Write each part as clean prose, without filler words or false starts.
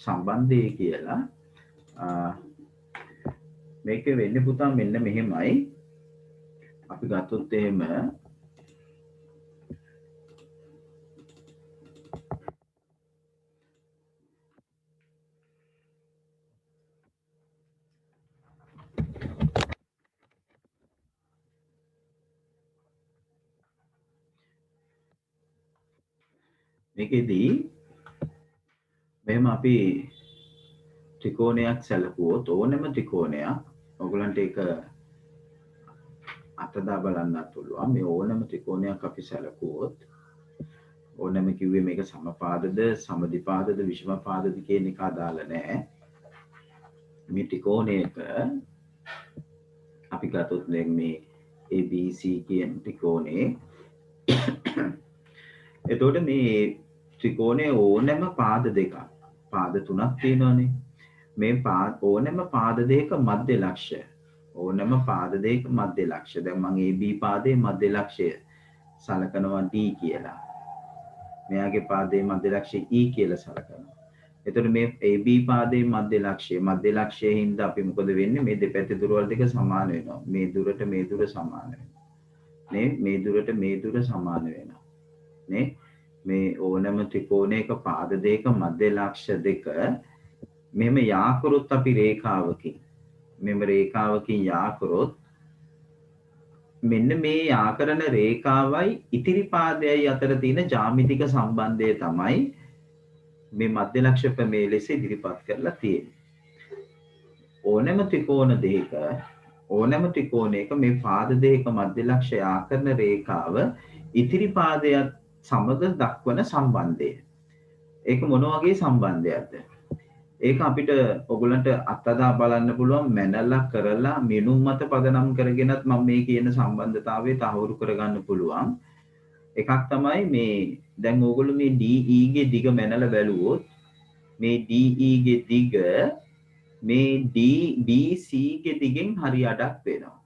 සම්බන්ධය කියලා මේක වෙන්නේ පුතා මෙන්න මෙහෙමයි. අපි ගත්තොත් එහෙම මේකෙදී මෙහෙම අපි ත්‍රිකෝණයක් සැලකුවොත් ඕනෑම ත්‍රිකෝණයක් ඔයගලන්ට ඒක අතදා බලන්නත් පුළුවන්. මේ ඕනෑම ත්‍රිකෝණයක් අපි සැලකුවොත් ඕනෑම කිව්වේ මේක සමපාදද සමදිපාදද විෂමපාදද කියන එක අදාළ නැහැ. මේ ත්‍රිකෝණයක අපි ගත්තොත් මේ ABC කියන ත්‍රිකෝණේ එතකොට මේ ත්‍රිකෝණයේ ඕනෑම පාද දෙකක් පාද තුනක් තියෙනවානේ. මේ ඕනෑම පාද දෙක මධ්‍ය ලක්ෂ්‍ය ඕනෑම පාද දෙක මධ්‍ය ලක්ෂ්‍ය. දැන් මම AB පාදයේ මධ්‍ය ලක්ෂ්‍ය සලකනවා D කියලා. මෙයාගේ පාදයේ මධ්‍ය ලක්ෂ්‍ය E කියලා සලකනවා. එතකොට මේ AB පාදයේ මධ්‍ය ලක්ෂ්‍යයෙන් හින්දා අපි මොකද වෙන්නේ? මේ දෙපැත්තේ දුරවල් දෙක සමාන වෙනවා. මේ දුරට මේ දුර සමාන වෙනවා. නේ? මේ දුරට මේ දුර සමාන වෙනවා. නේ? මේ ඕනෑම ත්‍රිකෝණයක පාද දෙක මධ්‍ය ලක්ෂ්‍ය දෙක මෙහෙම යා කරොත් අපි රේඛාවකින් මෙම රේඛාවකින් යා කරොත් මෙන්න මේ යා කරන රේඛාවයි ඉතිරි පාදයයි අතර තියෙන ජ්‍යාමිතික සම්බන්ධය තමයි මේ මධ්‍ය ලක්ෂ්‍ය ප්‍රමේය ලෙස ඉදිරිපත් කරලා තියෙන්නේ. ඕනෑම ත්‍රිකෝණයක මේ පාද දෙක මධ්‍ය ලක්ෂ්‍ය යා කරන රේඛාව ඉතිරි පාදයට සමග දක්වන සම්බන්ධය. ඒක මොන වගේ සම්බන්ධයක්ද? ඒක අපිට ඔයගලන්ට අත්දැක බලන්න පුළුවන් මැනලා කරලා මිනුම් මත පදනම් කරගෙනත් මම මේ කියන සම්බන්ධතාවය තහවුරු කරගන්න පුළුවන්. එකක් තමයි මේ දැන් ඕගොල්ලෝ මේ DE ගේ දිග මැනලා බැලුවොත් මේ DE ගේ දිග මේ BC ගේ දිගෙන් හරි අඩක් වෙනවා.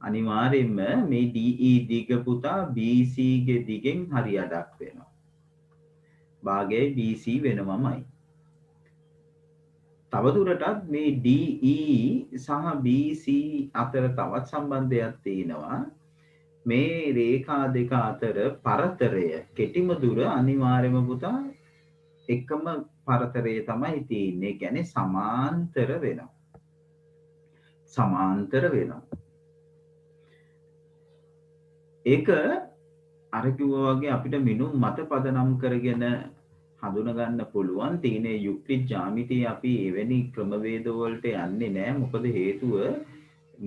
අනිවාර්යයෙන්ම මේ DE දිග පුතා BC ගේ දිගෙන් හරි අඩක් වෙනවා. භාගයයි BC වෙනවමයි. තවදුරටත් මේ DE සහ BC අතර තවත් සම්බන්ධයක් තියෙනවා. මේ රේඛා දෙක අතර පරතරය කෙටිම දුර අනිවාර්යයෙන්ම පුතා එකම පරතරය තමයි තියෙන්නේ. ඒ කියන්නේ සමාන්තර වෙනවා. ඒක අර කිව්වා වගේ අපිට මිනුම් මත පදනම් කරගෙන හඳුන ගන්න පුළුවන්. තියෙන යුක්ති ජ්‍යාමිතිය අපි එවැනි ක්‍රමවේද වලට යන්නේ නැහැ. මොකද හේතුව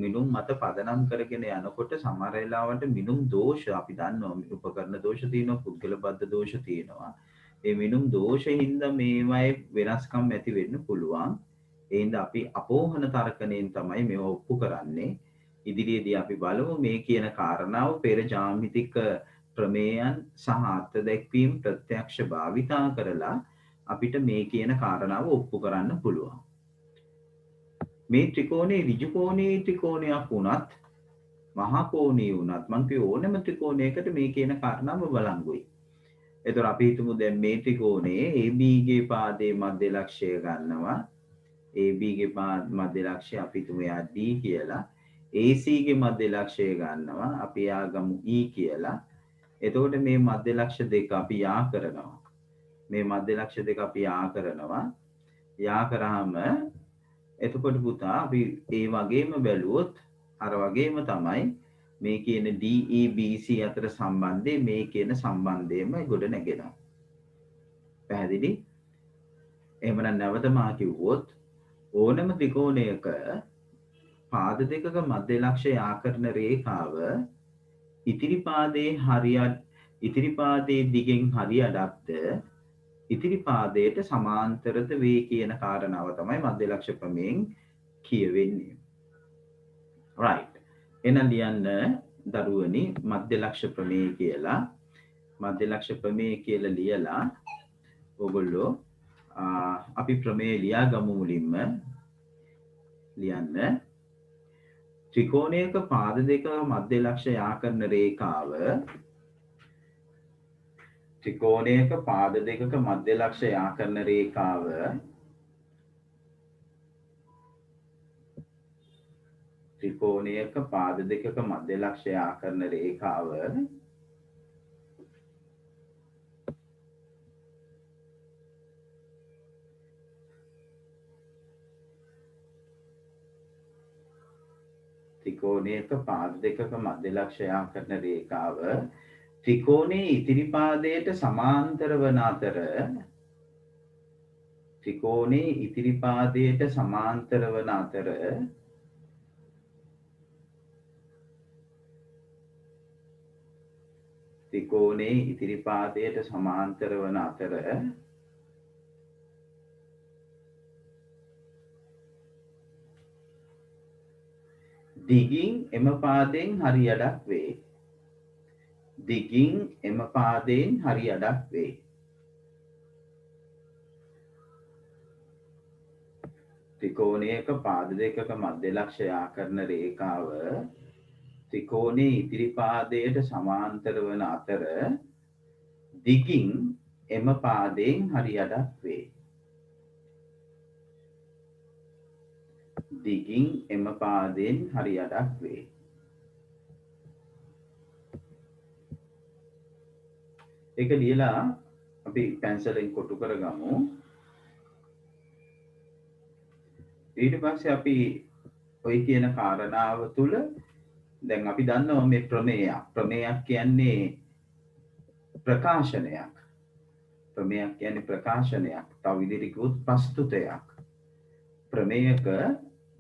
මිනුම් මත පදනම් කරගෙන යනකොට සමහර වෙලාවට මිනුම් දෝෂ අපි දන්නවා. උපකරණ දෝෂ තියෙනවා, පුද්ගල බද්ධ දෝෂ තියෙනවා. ඒ මිනුම් දෝෂින්ද මේවයි වෙනස්කම් ඇති වෙන්න පුළුවන්. ඒ හින්දා අපි අපෝහන තර්කණයෙන් තමයි මේව ඔප්පු කරන්නේ. ඉදිරියේදී අපි බලමු මේ කියන කාරණාව පෙර ජ්‍යාමිතික ප්‍රමේයන් සහ අර්ථ දැක්වීම ප්‍රත්‍යක්ෂ භාවිතා කරලා අපිට මේ කියන කාරණාව ඔප්පු කරන්න පුළුවන්. මේ ත්‍රිකෝණේ ඍජු කෝණී ත්‍රිකෝණයක් වුණත් මහා කෝණී වුණත් මම කිය ඕනම ත්‍රිකෝණයකට මේ කියන කාරණාව බලංගුයි. එතකොට අපි හිතමු දැන් මේ ත්‍රිකෝණයේ AB ගේ පාදයේ මධ්‍ය ලක්ෂ්‍යය ගන්නවා. AB ගේ මධ්‍ය ලක්ෂ්‍යය අපි හිතමු එයා D කියලා. AC ගේ මධ්‍ය ලක්ෂ්‍යය ගන්නවා. අපි එයා ගමු E කියලා. එතකොට මේ මධ්‍ය ලක්ෂ්‍ය දෙක අපි යා කරනවා. මේ මධ්‍ය ලක්ෂ්‍ය දෙක අපි යා කරනවා. යා කරාම එතකොට පුතා අපි ඒ වගේම බැලුවොත් අර වගේම තමයි මේ කියන DEBC අතර සම්බන්ධය මේ කියන සම්බන්ධයම ගොඩ නැගෙනවා. පැහැදිලි? එහෙමනම් නැවත මා කිව්වොත් ඕනම ත්‍රිකෝණයක පාද දෙකක මධ්‍ය ලක්ෂ්‍ය යා කරන රේඛාව ඉතිරි පාදයේ දිගෙන් හරි අඩක්ද ඉතිරි පාදයට සමාන්තරද වේ කියන කාරණාව තමයි මධ්‍ය ලක්ෂ්‍ය ප්‍රමේයෙන් කියවෙන්නේ. right. එහෙනම් ලියන්න දරුවනි මධ්‍ය ලක්ෂ්‍ය ප්‍රමේය කියලා. මධ්‍ය ලක්ෂ්‍ය ප්‍රමේය කියලා ලියලා ඕගොල්ලෝ අපි ප්‍රමේය ලියා ගමු මුලින්ම. ලියන්න ත්‍රිකෝණයක පාද දෙක මධ්‍ය ලක්ෂ්‍ය යා කරන රේඛාව ත්‍රිකෝණයක පාද දෙකක මධ්‍ය ලක්ෂ යා කරන රේඛාව ත්‍රිකෝණයක පාද දෙකක මධ්‍ය ලක්ෂ යා කරන රේඛාව ත්‍රිකෝණයක පාද දෙකක මධ්‍ය ලක්ෂ යා කරන රේඛාව ත්‍රිකෝණයේ ඉතිරි පාදයට සමාන්තර වන අතර ත්‍රිකෝණයේ ඉතිරි පාදයට සමාන්තර වන අතර ත්‍රිකෝණයේ ඉතිරි පාදයට සමාන්තර වන අතර දිගින් එම පාදයෙන් හරි අඩක් වේ. දිගින් එම පාදයෙන් හරි අඩක් වේ. ත්‍රිකෝණයක පාද දෙකක මධ්‍ය ලක්ෂ යා කරන රේඛාව ත්‍රිකෝණයේ ඉතිරි පාදයට සමාන්තර වන අතර දිගින් එම පාදයෙන් හරි අඩක් වේ. දිගින් එම පාදයෙන් හරි අඩක් වේ. ඒක ලියලා අපි පැන්සලෙන් කොටු කරගමු. ඊට පස්සේ අපි ඔය කියන කාරණාව තුල දැන් අපි දන්නවා මේ ප්‍රමේයක් කියන්නේ ප්‍රකාශනයක්. ප්‍රමේයක් කියන්නේ ප්‍රකාශනයක්. තව විදිහට කිව්වොත් ප්‍රස්තුතයක්. ප්‍රමේයක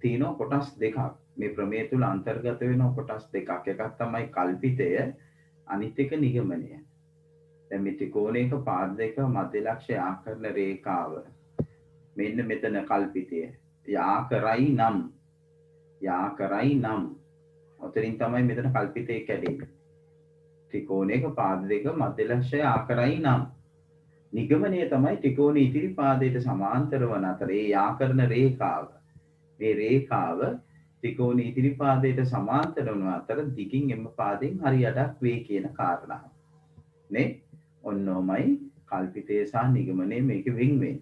තියෙන කොටස් දෙකක්. මේ ප්‍රමේය තුල අන්තර්ගත වෙන කොටස් දෙකක්. එකක් තමයි කල්පිතය, අනිත් එක නිගමනය. දැන් මේ ත්‍රිකෝණයක පාද දෙක මධ්‍ය ලක්ෂ යා කරන රේඛාව. මෙන්න මෙතන කල්පිතය. යා කරයි නම් ඔතනින් තමයි මෙතන කල්පිතය කැඩෙන්නේ. ත්‍රිකෝණයක පාද දෙක මධ්‍ය ලක්ෂ යා කරයි නම් නිගමනය තමයි ත්‍රිකෝණයේ ඉතිරි පාදයට සමාන්තර වන අතර ඒ යා කරන රේඛාව. මේ රේඛාව ත්‍රිකෝණයේ ඉතිරි පාදයට සමාන්තර වන අතර දිගින් එම පාදයෙන් හරි අඩක් වේ කියන කාරණාව. නේ? ඔන්නෝමයි කල්පිතය සහ නිගමනය මේක වෙන් වෙන්නේ.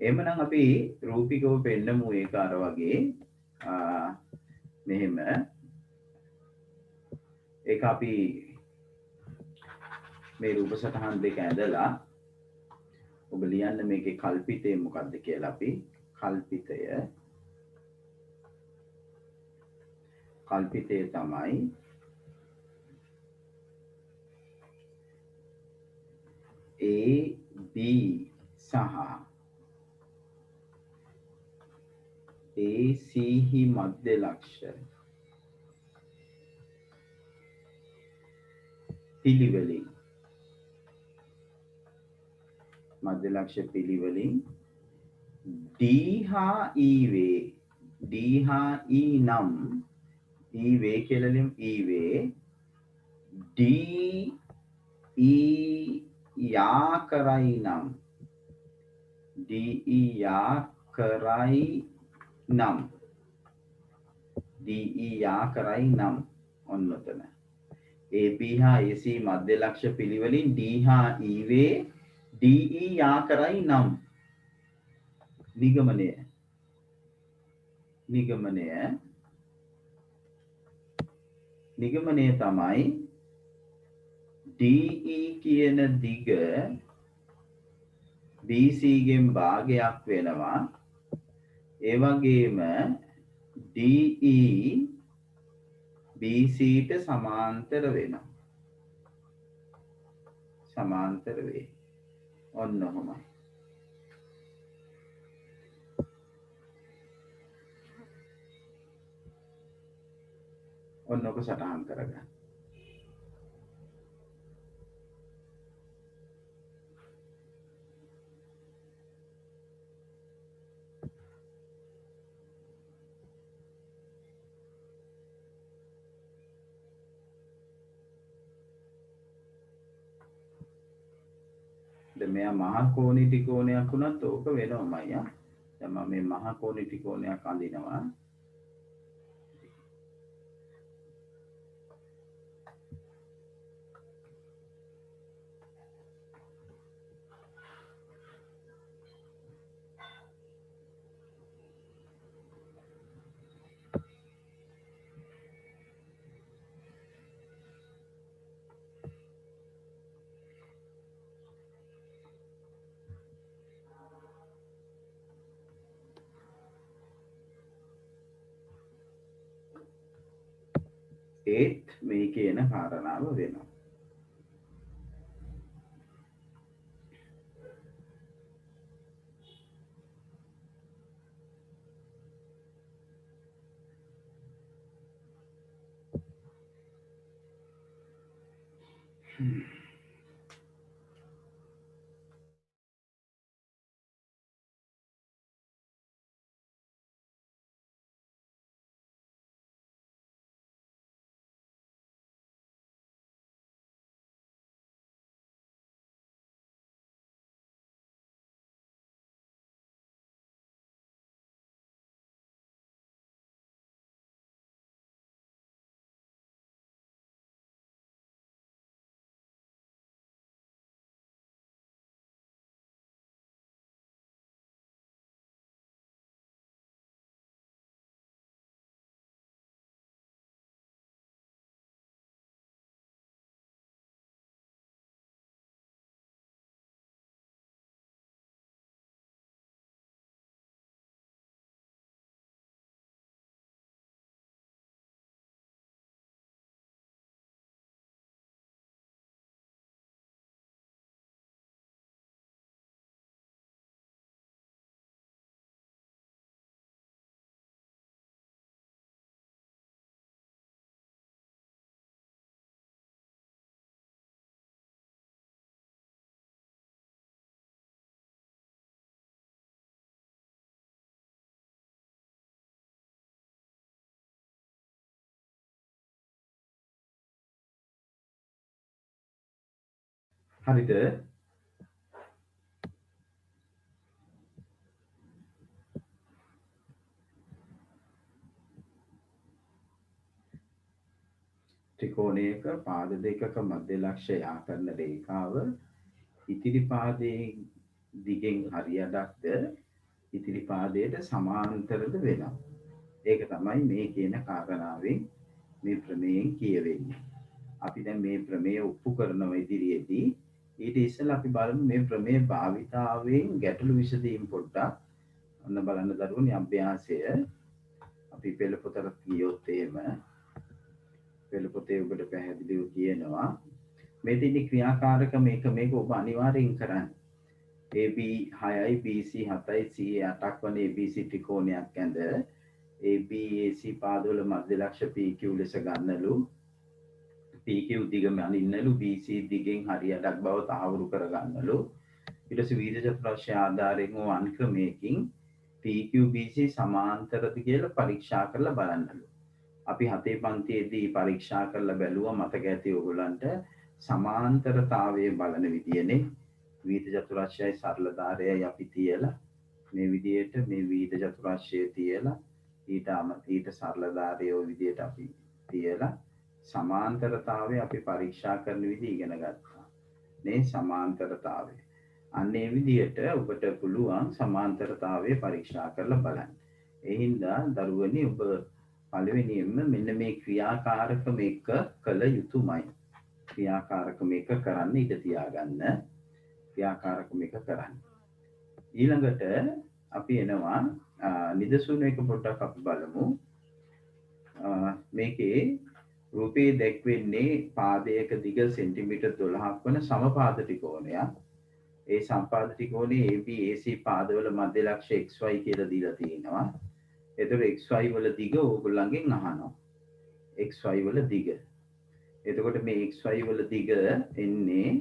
එහෙමනම් අපි රූපිකව පෙන්නමු ඒක අර වගේ මෙහෙම ඒක අපි මේ රූප සටහන් දෙක ඇඳලා ඔබ ලියන්න මේකේ කල්පිතය මොකක්ද කියලා අපි කල්පිතය තමයි A B සහ AC හි මධ්‍ය ලක්ෂ පිළිවෙලින් මධ්‍ය ලක්ෂ පිළිවෙලින් D හා E වේ. D හා E නම් E වේ කියලා ලියමු. E වේ D E යා කරයි නම් D E යා කරයි නම් D E යා කරයි නම් ඔන්න ඔතන AB හා AC මධ්‍ය ලක්ෂ පිළිවෙලින් D හා E වේ DE යා කරයි නම් නිගමනය තමයි DE කියන දිග BC ගෙන් භාගයක් වෙනවා. ඒ වගේම DE BC ට සමාන්තර වෙනවා. සමාන්තර වේ. ඔන්න ඔහොමයි. ඔන්න ඔක සටහන් කරගන්න. දැන් මෙයා මහා කෝණී ත්‍රිකෝණයක් වුණත් ඕක වෙනවමයි ආ. දැන් මම මේ මහා කෝණී ත්‍රිකෝණයක් අඳිනවා. ඒත් මේ කියන කාරණාව වෙනවා. හරිද? ත්‍රිකෝණයක පාද දෙකක මධ්‍ය ලක්ෂ්‍ය යා කරන රේඛාව ඉතිරි පාදයේ දිගෙන් හරියටක්ද ඉතිරි පාදයට සමාන්තරද වෙනවා. ඒක තමයි මේ කියන කාරණාවෙන් මේ ප්‍රමේයෙන් කියවෙන්නේ. අපි දැන් මේ ප්‍රමේය ඔප්පු කරනව ඉදිරියේදී ඊට ඉස්සෙල්ලා අපි බලමු මේ ප්‍රමේය භාවිතාවෙන් ගැටලු විසඳීම් පොඩ්ඩක්. ඔන්න බලන්න දරුවනේ අභ්‍යාසය. අපි පෙළ පොතට ගියොත් එහෙම පෙළ පොතේ ඔබට පැහැදිලිව කියනවා මේ තියෙන ක්‍රියාකාරක මේක ඔබ අනිවාර්යෙන් කරන්න. AB 6යි BC 7යි CA 8ක් වන ABC ත්‍රිකෝණයක් ඇඳ AB AC පාදවල මධ්‍ය ලක්ෂ PQ ලෙස ගන්නලු PQ දිගම අනින්නලු BC දිගෙන් හරියටක් බව තහවුරු කරගන්නලු ඊට පස්සේ වීර්ය චතුරස්‍රය ආධාරයෙන් වූ අන්ක්‍රමයකින් PQ BC සමාන්තරද කියලා පරීක්ෂා කරලා බලන්නලු. අපි 7 පන්තියේදී පරීක්ෂා කරලා බැලුවා මතක ඇති ඔයගොල්ලන්ට සමාන්තරතාවයේ බලන විදියනේ වීර්ය චතුරස්‍රයයි සරල ධාරයයි අපි තියලා මේ විදියට මේ වීර්ය චතුරස්‍රය තියලා ඊට සරල ධාරය ඔය විදියට අපි තියලා සමාන්තරතාවය අපි පරීක්ෂා කරන විදිහ ඉගෙන ගත්තා. මේ සමාන්තරතාවය. අන්න ඒ විදියට ඔබට පුළුවන් සමාන්තරතාවය පරීක්ෂා කරලා බලන්න. ඒ හින්දා දරුවනි ඔබ පළවෙනියෙන්ම මෙන්න මේ ක්‍රියාකාරකම එක කළ යුතුමයි. ක්‍රියාකාරකම එක කරන්න ඉඩ තියාගන්න. ක්‍රියාකාරකම එක කරන්න. ඊළඟට අපි එනවා නිදසුන එක පොඩ්ඩක් අපි බලමු. මේකේ රූපේ දැක්වෙන්නේ පාදයක දිග සෙන්ටිමීටර් 12ක් වන සමපාද ත්‍රිකෝණයක්. ඒ සමපාද ත්‍රිකෝණයේ AB AC පාදවල මධ්‍ය ලක්ෂ්‍ය XY කියලා දීලා තියෙනවා. එතකොට XY වල දිග ඕගොල්ලන්ගෙන් අහනවා. XY වල දිග. එතකොට මේ XY වල දිග එන්නේ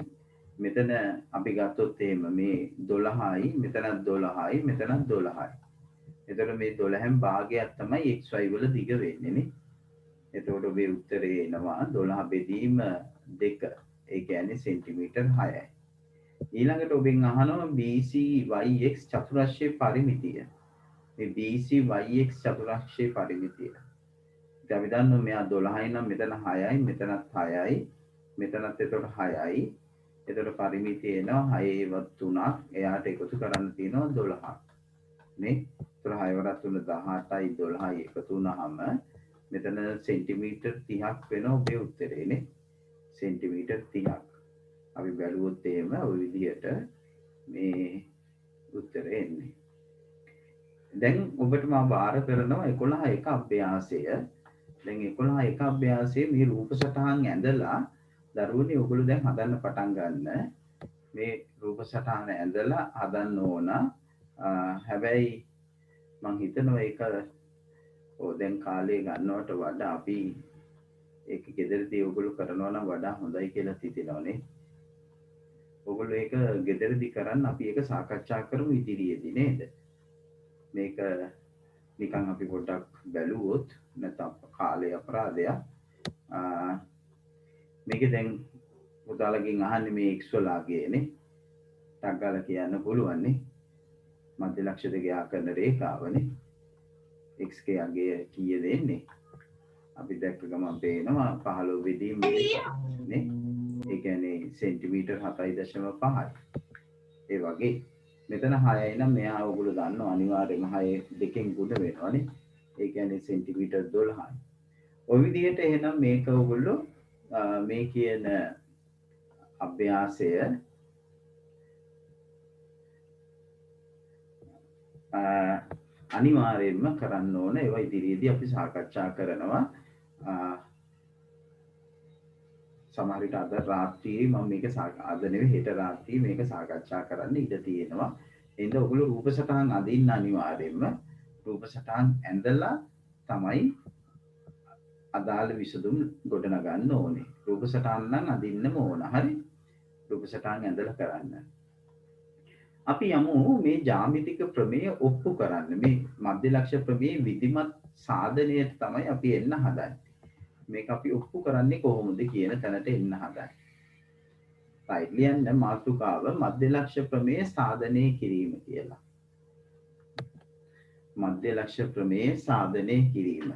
මෙතන අපි ගත්තොත් එහෙම මේ 12යි මෙතනත් 12යි මෙතනත් 12යි. එතකොට මේ 12න් භාගයක් තමයි XY වල දිග වෙන්නේ නේ. එතකොට ඔබේ උත්තරේ එනවා 12 බෙදීම 2. ඒ කියන්නේ සෙන්ටිමීටර් 6යි. ඊළඟට ඔබෙන් අහනවා BC YX චතුරස්‍රයේ පරිමිතිය. මේ BC YX චතුරස්‍රයේ පරිමිතිය. ඉතින් අපි දන්නවා මෙයා 12යි නම් මෙතන 6යි මෙතනත් 6යි මෙතනත් එතකොට 6යි. එතකොට පරිමිතිය එනවා 6 වත් 3ක්. එයාට එකතු කරන්න තියෙනවා 12ක්. නේ? එතකොට 6 වරක් 3 18යි 12යි එකතු වුණාම මෙතන සෙන්ටිමීටර් 30ක් වෙනවා ඔබේ උත්තරේ නේ. සෙන්ටිමීටර් 30ක්. අපි බැලුවොත් එහෙම ওই විදිහට මේ උත්තරේ එන්නේ. දැන් ඔබට මම වාර කරනවා 11 එක අභ්‍යාසය. දැන් 11 එක අභ්‍යාසයේ මේ රූප සටහන් ඇඳලා දරුවනේ ඔයගොල්ලෝ දැන් හදන්න පටන් ගන්න. මේ රූප සටහන ඇඳලා හදන්න ඕන. හැබැයි මං හිතනවා ඒක දැන් කාලේ ගන්නවට වඩා අපි ඒක ගෙදරදී ඔයගොල්ලෝ කරනවා නම් වඩා හොඳයි කියලා හිතෙනවානේ. ඔයගොල්ලෝ ඒක ගෙදරදී කරන්න අපි ඒක සාකච්ඡා කරමු ඉදිරියේදී නේද? මේක නිකන් අපි පොඩ්ඩක් බැලුවොත් නැත්නම් කාලේ අපරාධයක්. මේක දැන් පුතාලගෙන් අහන්නේ මේ x වලාගේනේ. ටක් ගාලා කියන්න පුළුවන් නේ. මධ්‍ය ලක්ෂ දෙක ආකරන රේඛාවනේ. x ගේ අගය කීයද එන්නේ? අපි දැක්ක ගමන් පේනවා 15 වෙදීම නේ. ඒ කියන්නේ සෙන්ටිමීටර් 7.5යි. ඒ වගේ මෙතන 6යි නම් මෙහා ඔයගොල්ලෝ දන්නවා අනිවාර්යයෙන්ම 6 දෙකෙන් ගුණ වෙනවානේ. ඒ කියන්නේ සෙන්ටිමීටර් 12යි. ඔය විදිහට එහෙනම් මේක ඔයගොල්ලෝ මේ කියන අභ්‍යාසය අනිවාර්යයෙන්ම කරන්න ඕන. ඒවා ඉදිරියේදී අපි සාකච්ඡා කරනවා. සමහර විට අද රාත්‍රියේ මම මේක අද නෙවෙයි හෙට රාත්‍රියේ මේක සාකච්ඡා කරන්න ඉඩ තියෙනවා. එහෙනම් ඔයගොල්ලෝ රූප සටහන් අඳින්න අනිවාර්යයෙන්ම රූප සටහන් ඇඳලා තමයි අදාළ විසඳුම් ගොඩනගන්න ඕනේ. රූප සටහන් නම් අඳින්නම ඕන. හරි? රූප සටහන් ඇඳලා කරන්න. අපි යමු මේ ජ්‍යාමිතික ප්‍රමේය ඔප්පු කරන්න. මේ මධ්‍ය ලක්ෂ ප්‍රමේය විධිමත් සාධනයට තමයි අපි එන්න හදන්නේ. මේක අපි ඔප්පු කරන්නේ කොහොමද කියන තැනට එන්න හදන්නේ. right ලියන්න මාතෘකාව මධ්‍ය ලක්ෂ ප්‍රමේය සාධනය කිරීම කියලා. මධ්‍ය ලක්ෂ ප්‍රමේය සාධනය කිරීම.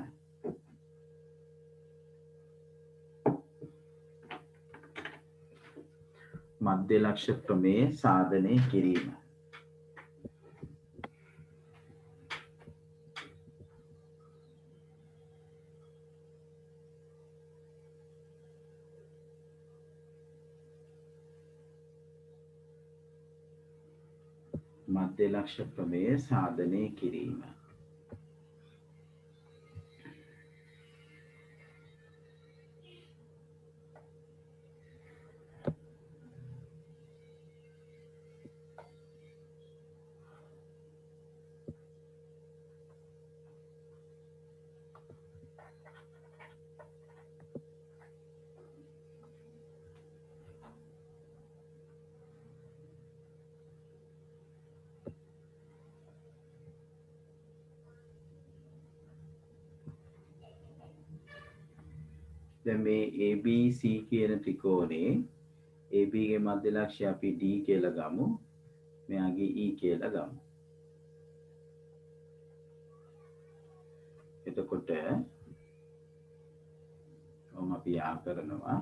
මධ්‍ය ලක්ෂ ප්‍රමේය සාධනය කිරීම. මධ්‍ය ලක්ෂ ප්‍රමේය සාධනය කිරීම. දැන් මේ ABC කියන ත්‍රිකෝණේ AB ගේ මධ්‍ය ලක්ෂ්‍ය අපි D කියලා ගමු. මෙයාගේ E කියලා ගමු. එතකොට අපි යා කරනවා.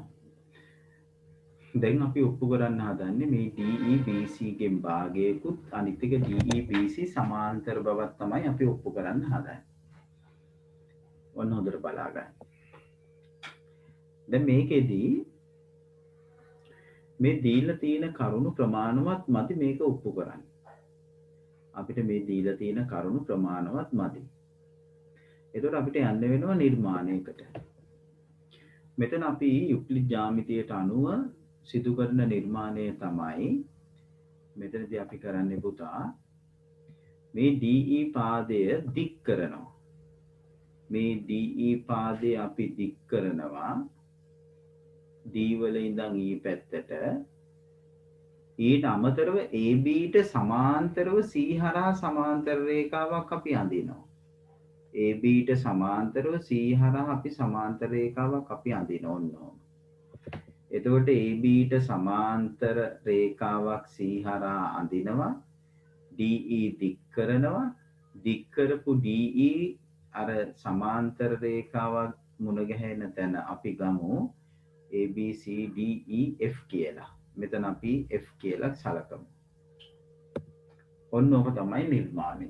දැන් අපි ඔප්පු කරන්න හදන්නේ මේ DEBC ගෙන් භාගයකුත් අනිත් එක DEBC සමාන්තර බවක් තමයි අපි ඔප්පු කරන්න හදන්නේ. ඔන්න හොඳට බලා ගන්න. දැන් මේකෙදී මේ දීලා තියෙන කරුණු ප්‍රමාණවත් මදි මේක ඔප්පු කරන්න. අපිට මේ දීලා තියෙන කරුණු ප්‍රමාණවත් මදි. එතකොට අපිට යන්න වෙනවා නිර්මාණයකට. මෙතන අපි යුක්ලිඩ් ජ්‍යාමිතියට අනුව සිදු කරන නිර්මාණය තමයි මෙතනදී අපි කරන්නේ පුතා මේ DE පාදය දික් කරනවා. මේ DE පාදය අපි දික් කරනවා D වල ඉඳන් E පැත්තට. ඊට අමතරව ABට සමාන්තරව C හරහා සමාන්තර රේඛාවක් අපි අඳිනවා. ABට සමාන්තරව C හරහා අපි සමාන්තර රේඛාවක් අපි අඳිනවා. එතකොට ABට සමාන්තර රේඛාවක් C හරහා අඳිනවා. DE දික් කරනවා. දික් කරපු DE අර සමාන්තර රේඛාවක් මුණ ගැහෙන තැන අපි ගමු ABCDEF කියලා. මෙතන අපි F කියලා සලකමු. ඔන්න ඔක තමයි නිර්මාණය.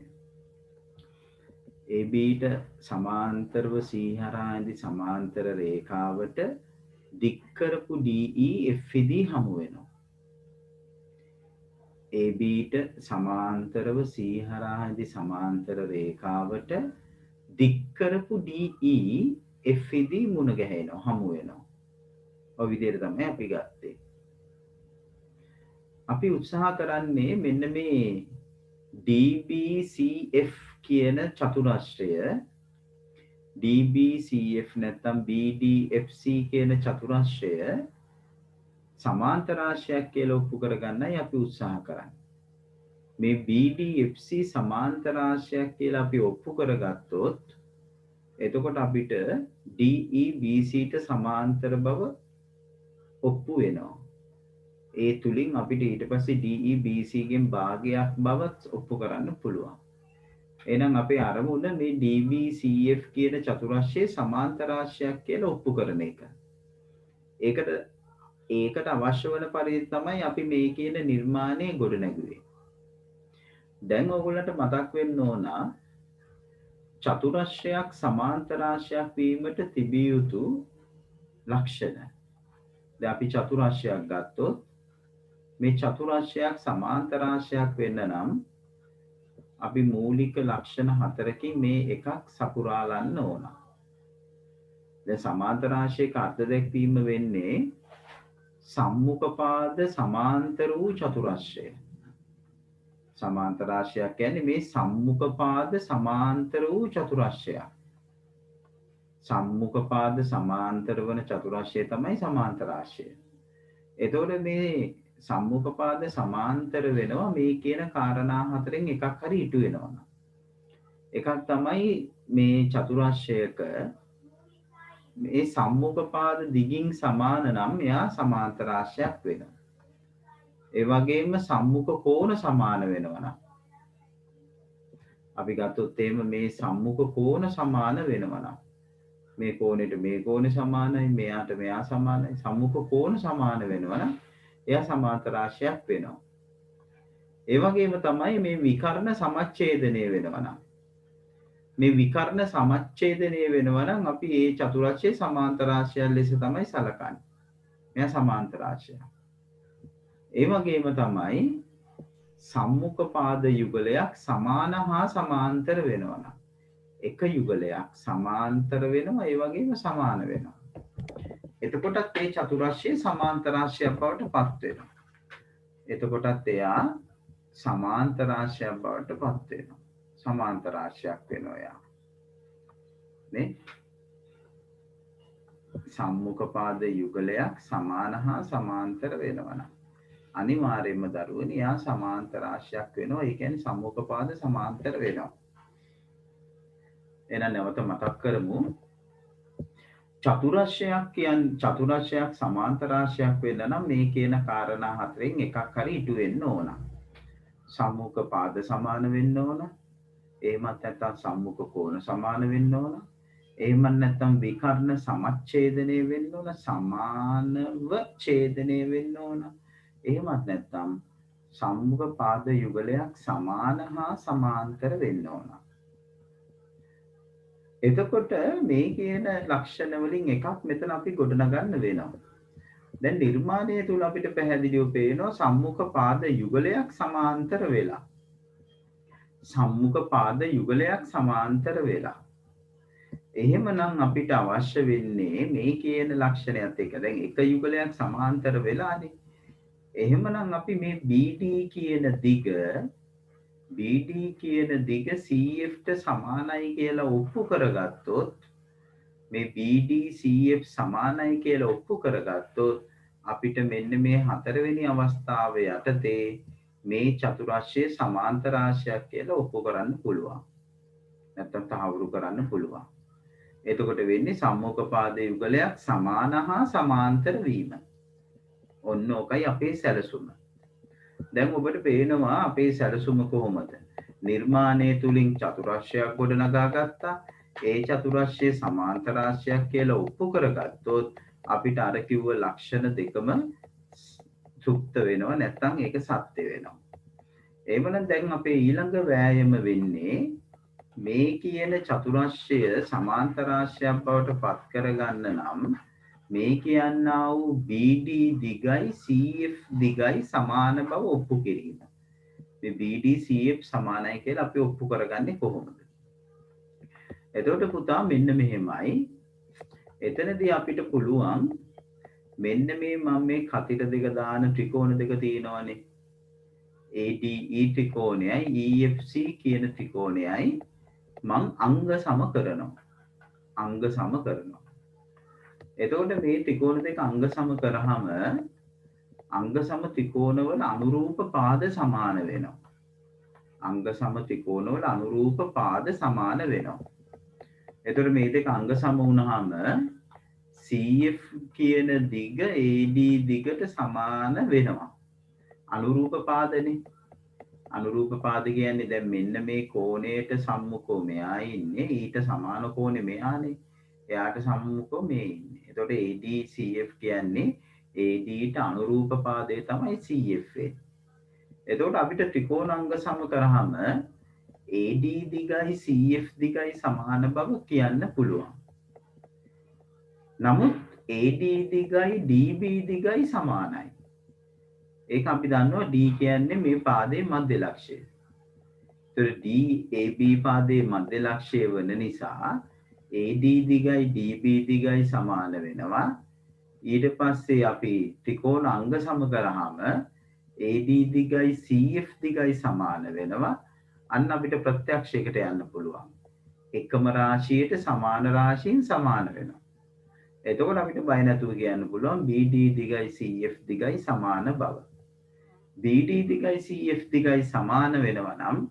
ABට සමාන්තරව C හරහා ඇඳි සමාන්තර රේඛාවට දික් කරපු DE F දී හමු වෙනවා. ABට සමාන්තරව C හරහා ඇඳි සමාන්තර රේඛාවට දික් කරපු DE F ඉදී මුණ ගැහෙනවා හමු වෙනවා. ඔය විදිහට තමයි අපි ගත්තේ. අපි උත්සාහ කරන්නේ මෙන්න මේ DBCF කියන චතුරස්‍රය DBCF නැත්නම් BDFC කියන චතුරස්‍රය සමාන්තර රාශියක් කියලා ඔප්පු කරගන්නයි අපි උත්සාහ කරන්නේ. මේ BDFC සමාන්තර රාශියක් කියලා අපි ඔප්පු කරගත්තොත් එතකොට අපිට DEBCට සමාන්තර බව ඔප්පු වෙනවා. ඒ තුලින් අපිට ඊට පස්සේ DEBC ගෙන් භාගයක් බව ඔප්පු කරන්න පුළුවන්. එහෙනම් අපේ අරමුණ මේ DBCF කියන චතුරස්‍රයේ සමාන්තර රාශියක් කියලා ඔප්පු කරන එක. ඒකට අවශ්‍ය වන පරිදි තමයි අපි මේ කියන නිර්මාණය ගොඩනැගුවේ. දැන් ඔයගොල්ලන්ට මතක් වෙන්න ඕන චතුරස්‍රයක් සමාන්තර රාශියක් වීමට තිබිය යුතු ලක්ෂණ. දැන් අපි චතුරස්‍රයක් ගත්තොත් මේ චතුරස්‍රයක් සමාන්තර රාශියක් වෙන්න නම් අපි මූලික ලක්ෂණ 4කින් මේ එකක් සපුරාලන්න ඕන. දැන් සමාන්තර රාශියක අර්ථ දැක්වීම වෙන්නේ සම්මුඛපාද සමාන්තර වූ චතුරස්‍රය. සමාන්තර රාශියක් කියන්නේ මේ සම්මුඛපාද සමාන්තර වූ චතුරස්‍රයක්. සම්මුඛපාද සමාන්තර වන චතුරස්‍රය තමයි සමාන්තර රාශිය. එතකොට මේ සම්මුඛපාද සමාන්තර වෙනවා මේ කියන කාරණා හතරෙන් එකක් හරි ඉටු වෙනවා. එකක් තමයි මේ චතුරස්‍රයක මේ සම්මුඛපාද දිගින් සමාන නම් එයා සමාන්තර රාශියක් වෙනවා. ඒ වගේම සම්මුඛ කෝණ සමාන වෙනවා නම් අපි ගත්තොත් එහෙම මේ සම්මුඛ කෝණ සමාන වෙනවා නම් මේ කෝණයට මේ කෝණය සමානයි මෙයාට මෙයා සමානයි සම්මුඛ කෝණ සමාන වෙනවා නම් එයා සමාන්තර රාශියක් වෙනවා. ඒ වගේම තමයි මේ විකර්ණ සමච්ඡේදනය වෙනවා නම් මේ විකර්ණ සමච්ඡේදනය වෙනවා නම් අපි මේ චතුරස්‍රයේ සමාන්තර රාශියක් ලෙස තමයි සලකන්නේ. මෙයා සමාන්තර රාශියක්. ඒ වගේම තමයි සම්මුඛ පාද යුගලයක් සමාන හා සමාන්තර වෙනවා නම් එක යුගලයක් සමාන්තර වෙනවා ඒ වගේම සමාන වෙනවා. එතකොටත් මේ චතුරස්‍රයේ සමාන්තර රාශියක් බවට පත් වෙනවා. එතකොටත් එයා සමාන්තර රාශියක් බවට පත් වෙනවා. සමාන්තර රාශියක් වෙනවා එයා. නේ? සම්මුඛ පාද යුගලයක් සමාන හා සමාන්තර වෙනවා නම් අනිවාර්යයෙන්ම දරුවනි යා සමාන්තර රාශියක් වෙනවා. ඒ කියන්නේ සම්මුඛ පාද සමාන්තර වෙනවා. එහෙනම් නැවත මතක් කරමු. චතුරස්‍රයක් සමාන්තර රාශියක් වෙන්න නම් මේ කියන කාරණා හතරෙන් එකක් හරි ඉටු වෙන්න ඕන. සම්මුඛ පාද සමාන වෙන්න ඕන. එහෙමත් නැත්නම් සම්මුඛ කෝණ සමාන වෙන්න ඕන. එහෙමත් නැත්නම් විකර්ණ සමච්ඡේදනය වෙන්න ඕන. සමානව ඡේදනය වෙන්න ඕන. එහෙමත් නැත්නම් සම්මුඛ පාද යුගලයක් සමාන හා සමාන්තර වෙන්න ඕන. එතකොට මේ කියන ලක්ෂණ වලින් එකක් මෙතන අපි ගොඩනගන්න වෙනවා. දැන් නිර්මාණය තුල අපිට පැහැදිලිව පේනවා සම්මුඛ පාද යුගලයක් සමාන්තර වෙලා. සම්මුඛ පාද යුගලයක් සමාන්තර වෙලා. එහෙමනම් අපිට අවශ්‍ය වෙන්නේ මේ කියන ලක්ෂණයත් එක්ක. දැන් එක යුගලයක් සමාන්තර වෙලානේ. එහෙමනම් අපි මේ BD කියන දිග CFට සමානයි කියලා ඔප්පු කරගත්තොත් මේ BD CF සමානයි කියලා ඔප්පු කරගත්තොත් අපිට මෙන්න මේ හතරවෙනි අවස්ථාව යටතේ මේ චතුරස්‍රයේ සමාන්තර රාශියක් කියලා ඔප්පු කරන්න පුළුවන්. නැත්නම් තහවුරු කරන්න පුළුවන්. එතකොට වෙන්නේ සම්මුඛ පාද යුගලයක් සමාන හා සමාන්තර වීම. ඔන්න ඕකයි අපේ සැලසුම. දැන් ඔබට පේනවා අපේ සැලසුම කොහොමද? නිර්මාණය තුලින් චතුරස්‍රයක් ගොඩනගා ගත්තා. ඒ චතුරස්‍රයේ සමාන්තර රාශියක් කියලා ඔප්පු කරගත්තොත් අපිට අර කිව්ව ලක්ෂණ දෙකම සුක්ත වෙනවා නැත්නම් ඒක සත්‍ය වෙනවා. එවනම් දැන් අපේ ඊළඟ වෑයම වෙන්නේ මේ කියන චතුරස්‍රය සමාන්තර රාශියක් බවට පත් කරගන්න නම් මේ කියන්නා වූ BD දිගයි CF දිගයි සමාන බව ඔප්පු කිරීම. මේ BD CF සමානයි කියලා අපි ඔප්පු කරගන්නේ කොහොමද? එතකොට පුතා මෙන්න මෙහෙමයි. එතනදී අපිට පුළුවන් මෙන්න මේ මම මේ කතිට දෙක දාන ත්‍රිකෝණ දෙක තියෙනවානේ. ADE ත්‍රිකෝණයයි EFC කියන ත්‍රිකෝණයයි මං අංග සම කරනවා. අංග සම කරනවා. එතකොට මේ ත්‍රිකෝණ දෙක අංග සම කරාම අංග සම ත්‍රිකෝණවල අනුරූප පාද සමාන වෙනවා. අංග සම ත්‍රිකෝණවල අනුරූප පාද සමාන වෙනවා. එතකොට මේ දෙක අංග සම වුණාම CF කියන දිග AD දිගට සමාන වෙනවා. අනුරූප පාදනේ. අනුරූප පාද කියන්නේ දැන් මෙන්න මේ කෝණයට සම්මුඛව මෙයා ඉන්නේ ඊට සමාන කෝණේ මෙයානේ. එයාට සම්මුඛව මේ ඉන්නේ. එතකොට AD CF කියන්නේ AD ට අනුරූප පාදේ තමයි CF වෙන්නේ. එතකොට අපිට ත්‍රිකෝණාංග සම කරාම AD දිගයි CF දිගයි සමාන බව කියන්න පුළුවන්. නමුත් AD දිගයි DB දිගයි සමානයි. ඒක අපි දන්නවා D කියන්නේ මේ පාදයේ මධ්‍ය ලක්ෂය. ඒතර D AB පාදයේ මධ්‍ය ලක්ෂය වන නිසා AD දිගයි DB දිගයි සමාන වෙනවා. ඊට පස්සේ අපි ත්‍රිකෝණ අංග සම කරාම AD දිගයි CF දිගයි සමාන වෙනවා. අන්න අපිට ප්‍රත්‍යක්ෂයකට යන්න පුළුවන්. එකම රාශියට සමාන රාශීන් සමාන වෙනවා. එතකොට අපිට බය නැතුව කියන්න පුළුවන් BD දිගයි CF දිගයි සමාන බව. BD දිගයි CF දිගයි සමාන වෙනවා නම්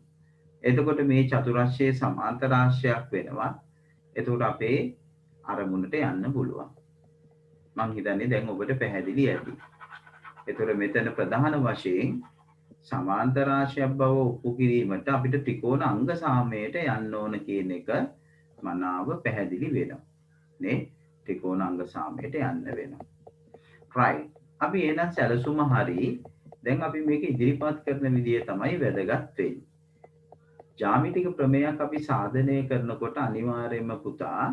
එතකොට මේ චතුරස්‍රයේ සමාන්තර රාශියක් වෙනවා. එතකොට අපේ අරමුණට යන්න පුළුවන්. මම හිතන්නේ දැන් ඔබට පැහැදිලි ඇති. එතකොට මෙතන ප්‍රධාන වශයෙන් සමාන්තර රාශියක් බව ඔප්පු කිරීමට අපිට ත්‍රිකෝණ අංග සාමයට යන්න ඕන කියන එක මනාව පැහැදිලි වෙනවා. නේ? ත්‍රිකෝණ අංග සාමයට යන්න වෙනවා. right. අපි එහෙනම් සැලසුම හරි. දැන් අපි මේක ඉදිරිපත් කරන විදිය තමයි වැදගත් වෙන්නේ. ජ්‍යාමිතික ප්‍රමේයක් අපි සාධනය කරනකොට අනිවාර්යයෙන්ම පුතා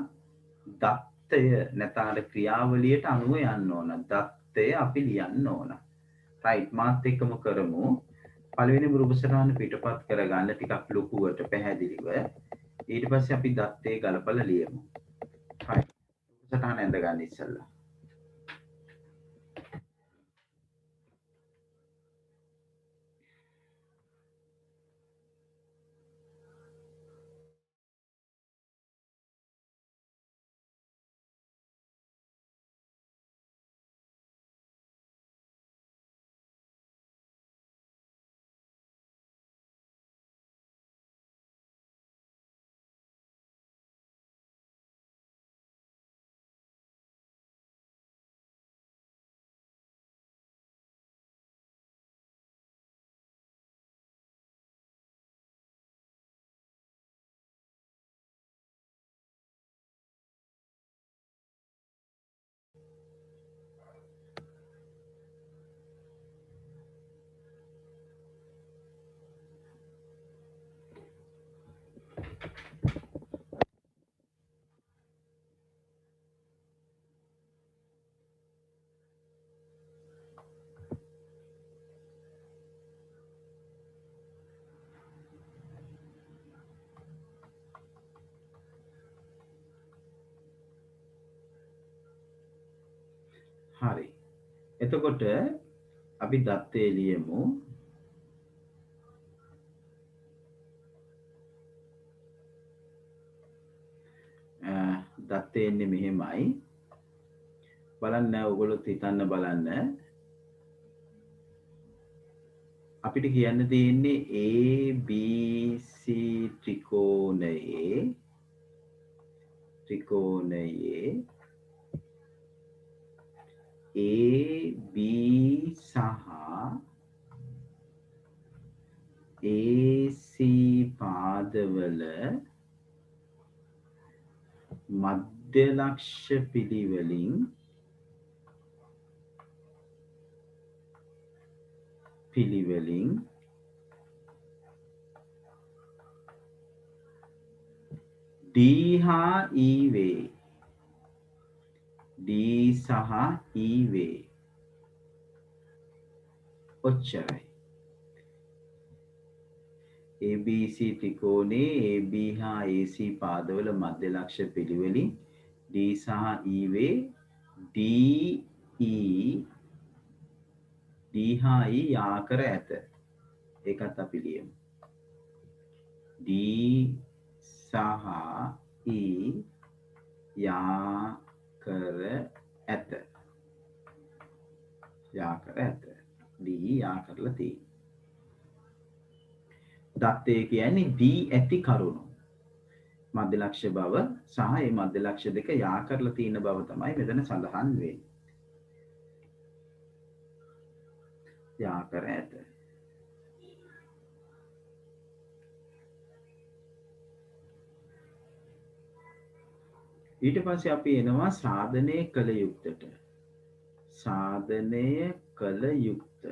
දත්තය නැතාර ක්‍රියාවලියට අනුව යන්න ඕන. දත්තය අපි ලියන්න ඕන. right. මාත් එක්කම කරමු. පළවෙනි රූපසටහන පිටපත් කරගන්න ටිකක් ලොකුවට පැහැදිලිව. ඊට පස්සේ අපි දත්තේ ගලපලා ලියමු. right. රූපසටහන ඇඳ ගන්න ඉස්සෙල්ලා. හරි. එතකොට අපි දත්තේ ලියමු. දත්තේ එන්නේ මෙහෙමයි. බලන්න ඔයගොල්ලොත් හිතන්න බලන්න. අපිට කියන්න තියෙන්නේ ABC ත්‍රිකෝණයේ AB සහ AC පාදවල මධ්‍ය ලක්ෂ පිළිවෙලින් D හා E වේ. D සහ E වේ. ඔච්චරයි. ABC ත්‍රිකෝණයේ AB හා AC පාදවල මධ්‍ය ලක්ෂ පිළිවෙලින් D සහ E වේ D E D හා E යා කර ඇත. ඒකත් අපි ලියමු. D සහ E යා කර ඇත. යා කර ඇත. D යා කරලා තියෙනවා. දත්තය කියන්නේ දී ඇති කරුණු. මධ්‍ය ලක්ෂ බව සහ මේ මධ්‍ය ලක්ෂ දෙක යා කරලා තියෙන බව තමයි මෙතන සඳහන් වෙන්නේ. යා කර ඇත. ඊට පස්සේ අපි එනවා සාධනය කළ යුක්තට. සාධනය කළ යුක්ත.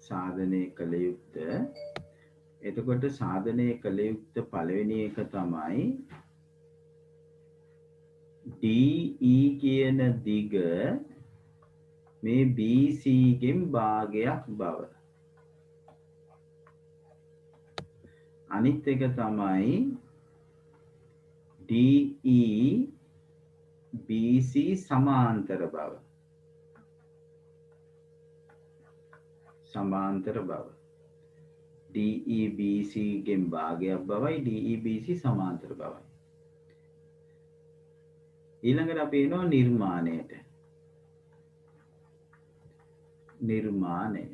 සාධනය කළ යුක්ත. එතකොට සාධනය කළ යුක්ත පළවෙනි එක තමයි DE කියන දිග මේ BC ගෙන් භාගයක් බව. අනිත් එක තමයි DE BC සමාන්තර බව. සමාන්තර බව. DE BC ගෙන් භාගයක් බවයි DE BC සමාන්තර බවයි. ඊළඟට අපි එනවා නිර්මාණයට. නිර්මාණය.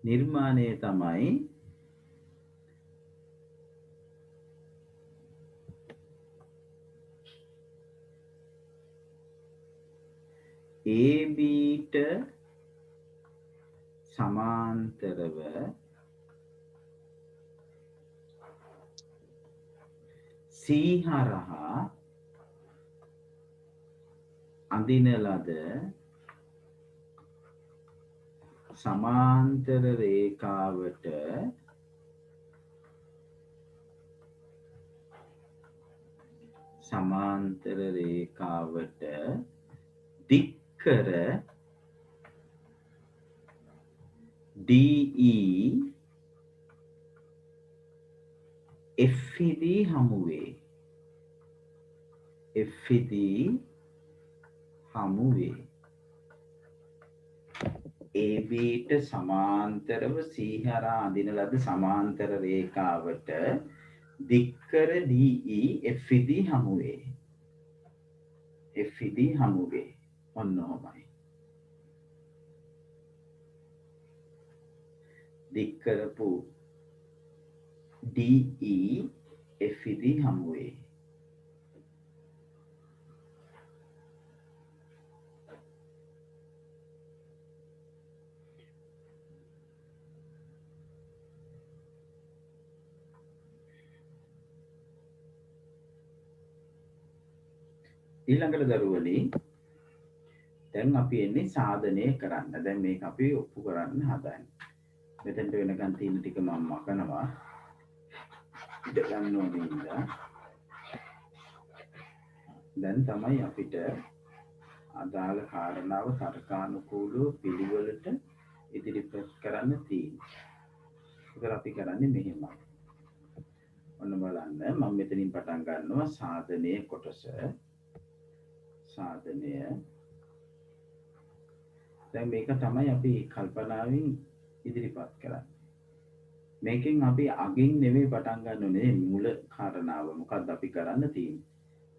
නිර්මාණය තමයි ABට සමාන්තරව C හරහා අඳින ලද සමාන්තර රේඛාවට දික් කර DE FED හමුවේ. FED හමුවේ. ABට සමාන්තරව C හරහා අඳින ලද සමාන්තර රේඛාවට දික්කර DE FED හමුවේ. FED හමුවේ. ඔන්න ඔහොමයි. දික්කරපු DE FED හමුවේ. ඊළඟට දරුවනි දැන් අපි එන්නේ සාධනය කරන්න. දැන් මේක අපි ඔප්පු කරන්න හදන්නේ. මෙතෙන්ට වෙනකන් තියෙන ටික මම මකනවා. ඉඳ ගන්න ඕනේ ඉඳලා. දැන් තමයි අපිට අදාළ කාරණාව තර්කානුකූලව පිළිවෙලට ඉදිරිපත් කරන්න තියෙන්නේ. ඒකර අපි කරන්නේ මෙහෙමයි. ඔන්න බලන්න මම මෙතනින් පටන් ගන්නවා සාධනයේ කොටස. සාධනය. දැන් මේක තමයි අපි කල්පනාවෙන් ඉදිරිපත් කරන්නේ. මේකෙන් අපි අගින් නෙමෙයි පටන් ගන්න ඕනේ මුල කාරණාව. මොකක්ද අපි කරන්න තියෙන්නේ?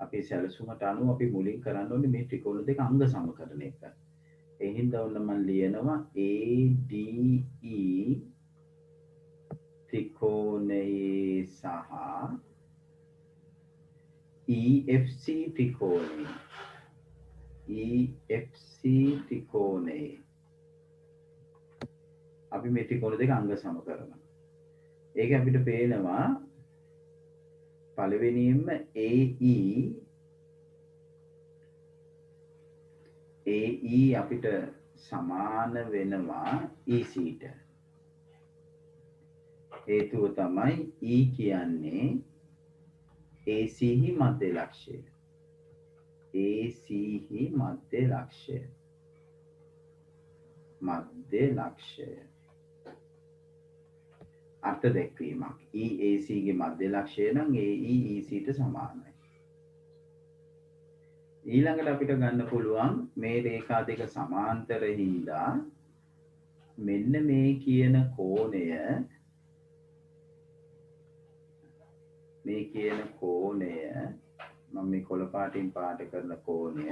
අපි සැලසුමට අනුව අපි මුලින් කරන්න ඕනේ මේ ත්‍රිකෝණ දෙක අංග සමකරන එක. ඒ හින්දා ඔන්න මම ලියනවා ADE ත්‍රිකෝණයේ සහ EFC ත්‍රිකෝණයේ. EFC ත්‍රිකෝණයේ අපි මේ ත්‍රිකෝණ දෙක අංග සම කරනවා. ඒක අපිට පේනවා පළවෙනියෙන්ම AE අපිට සමාන වෙනවා ECට. හේතුව තමයි E කියන්නේ AC හි මධ්‍ය ලක්ෂය. AC හි මධ්‍ය ලක්ෂය. මධ්‍ය ලක්ෂය. අර්ථ දැක්වීමක්. EAC ගේ මධ්‍ය ලක්ෂය නම් AE ECට සමානයි. ඊළඟට අපිට ගන්න පුළුවන් මේ රේඛා දෙක සමාන්තර හින්දා මෙන්න මේ කියන කෝණය මම මේ කොළ පාටින් පාට කරන කෝණය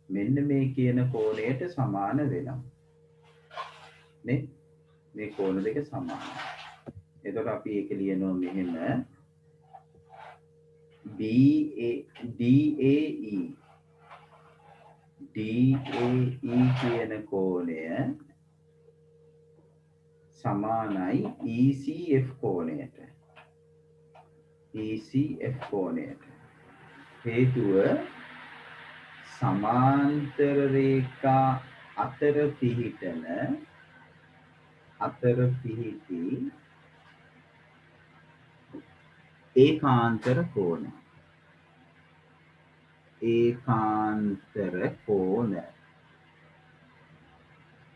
මෙන්න මේ කියන කෝණයට සමාන වෙනවා. නේ? මේ කෝණ දෙක සමානයි. එතකොට අපි ඒක ලියනවා මෙහෙම DAE කියන කෝණය සමානයි ECF කෝණයට. ECF කෝණයට. හේතුව සමාන්තර රේඛා අතර පිහිටි ඒකාන්තර කෝණ.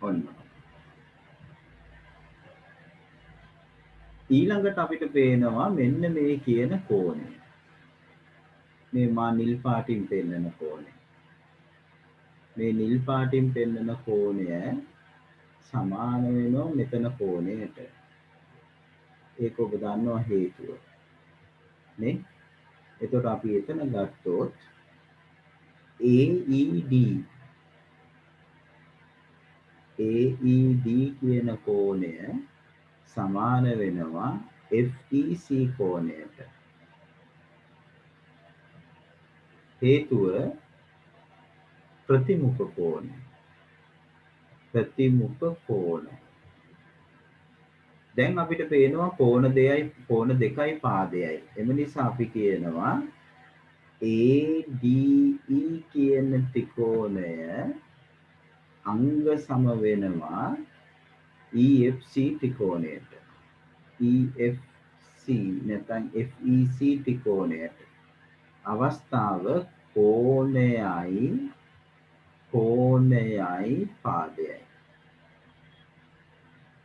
ඔන්න. ඊළඟට අපිට පේනවා මෙන්න මේ කියන කෝණය. මේ මා නිල් පාටින් පෙන්නන කෝණය. මේ නිල් පාටින් පෙන්නන කෝණය සමාන වෙනවා මෙතන කෝණයට. ඒක ඔබ දන්නවා හේතුව. නේ? එතකොට අපි එතන ගත්තොත් AED කියන කෝණය සමාන වෙනවා FEC කෝණයට. හේතුව ප්‍රතිමුඛ කෝණය. දැන් අපිට පේනවා කෝණ දෙකයි පාදයයි. එම නිසා අපි කියනවා ADE කියන ත්‍රිකෝණය අංග සම වෙනවා EFC ත්‍රිකෝණයට. EFC නැත්නම් FEC ත්‍රිකෝණයට. අවස්ථාව කෝණයයි පාදයයි.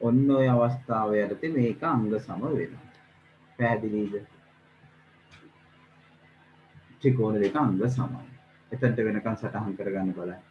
ඔන්න ඔය අවස්ථාව යටතේ මේක අංග සම වෙනවා. පැහැදිලිද? ත්‍රිකෝණ දෙක අංග සමයි. එතනට වෙනකන් සටහන් කරගන්න බලන්න.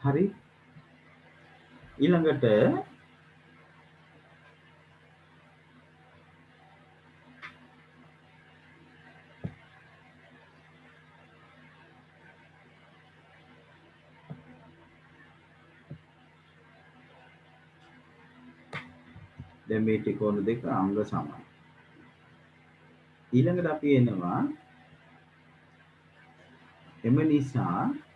හරි. ඊළඟට දැන් මේ ත්‍රිකෝණ දෙක අංග සමයි. ඊළඟට අපි එනවා එම නිසා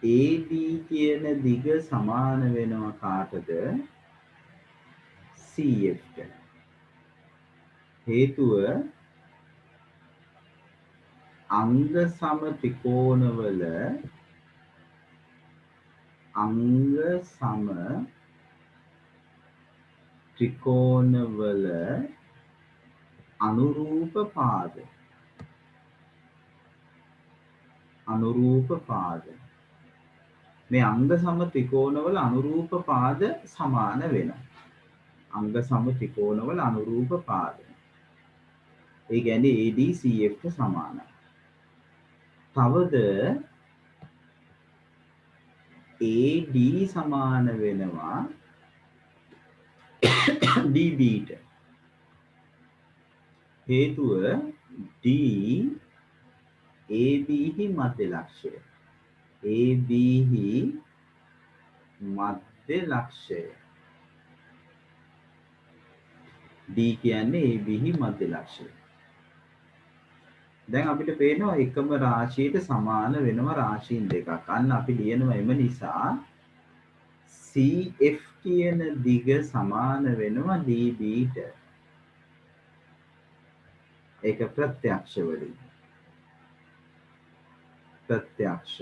AD කියන දිග සමාන වෙනවා කාටද? CF ට. හේතුව අංග සම ත්‍රිකෝණවල අනුරූප පාද. මේ අංග සම ත්‍රිකෝණවල අනුරූප පාද සමාන වෙනවා. අංග සම ත්‍රිකෝණවල අනුරූප පාද. ඒ කියන්නේ AD CF ට සමානයි. තවද AD සමාන වෙනවා DBට. හේතුව D AB හි මධ්‍ය ලක්ෂය. AB හි මධ්‍ය ලක්ෂය. D කියන්නේ AB හි මධ්‍ය ලක්ෂය. දැන් අපිට පේනවා එකම රාශියට සමාන වෙනවා රාශීන් දෙකක්. අන්න අපි ලියනවා එම නිසා CF කියන දිග සමාන වෙනවා DBට. ඒක ප්‍රත්‍යක්ෂ වලින්. ප්‍රත්‍යක්ෂ.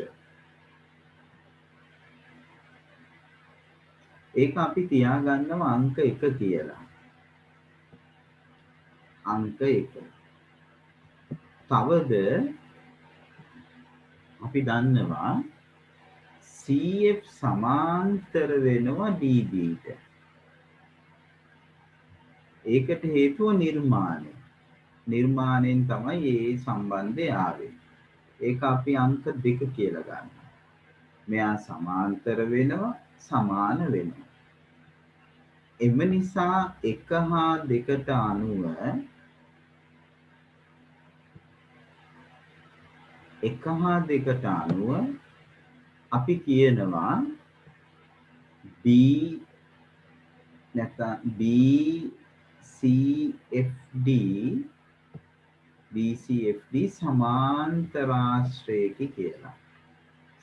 ඒක අපි තියාගන්නවා අංක 1 කියලා. අංක 1. තවද අපි දන්නවා CF සමාන්තර වෙනවා DBට. ඒකට හේතුව නිර්මාණය. නිර්මාණයෙන් තමයි මේ සම්බන්ධය ආවේ. ඒක අපි අංක 2 කියලා ගන්නවා. මෙයා සමාන්තර වෙනවා සමාන වෙනවා. එම නිසා 1 හා 2ට අනුව 1 හා 2ට අනුව අපි කියනවා B නැත්නම් BCFD සමාන්තරාශ්‍රයකි කියලා.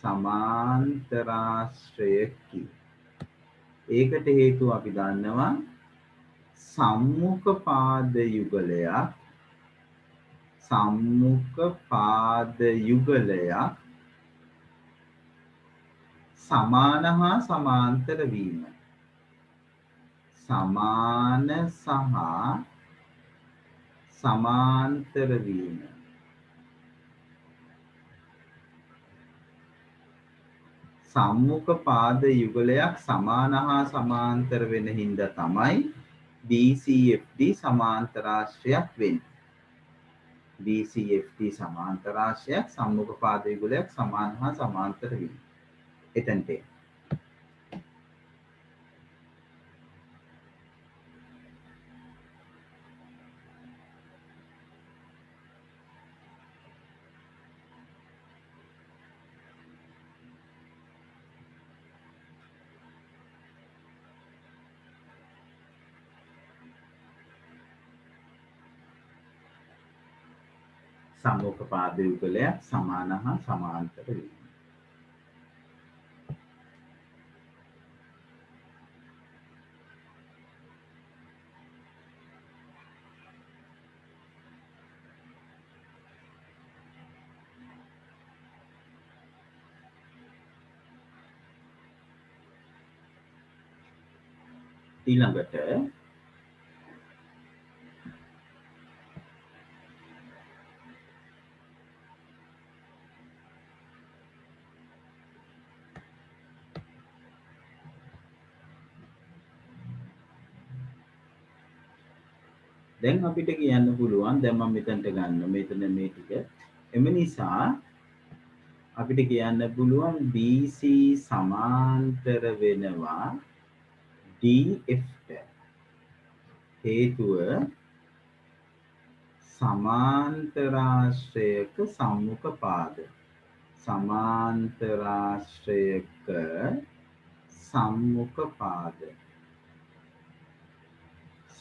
සමාන්තරාශ්‍රයකි. ඒකට හේතුව අපි දන්නවා සම්මුඛ පාද යුගලයක් සමාන හා සමාන්තර වීම. සමාන සහ සමාන්තර වීම. සම්මුඛ පාද යුගලයක් සමාන හා සමාන්තර වෙන හින්දා තමයි BCFD සමාන්තරාශ්‍රයක් වෙන්නේ. BCFD සමාන්තරාශ්‍රයක් සම්මුඛ පාද යුගලයක් සමාන හා සමාන්තර වීම. එතනට සම්මුඛ පාද යුගලයක් සමාන හා සමාන්තර වීම. ඊළඟට දැන් අපිට කියන්න පුළුවන් දැන් මම මෙතනට ගන්න මෙතන මේ ටික. එම නිසා අපිට කියන්න පුළුවන් BC සමාන්තර වෙනවා DFට. හේතුව සමාන්තරාශ්‍රයක සම්මුඛ පාද. සමාන්තරාශ්‍රයක සම්මුඛ පාද.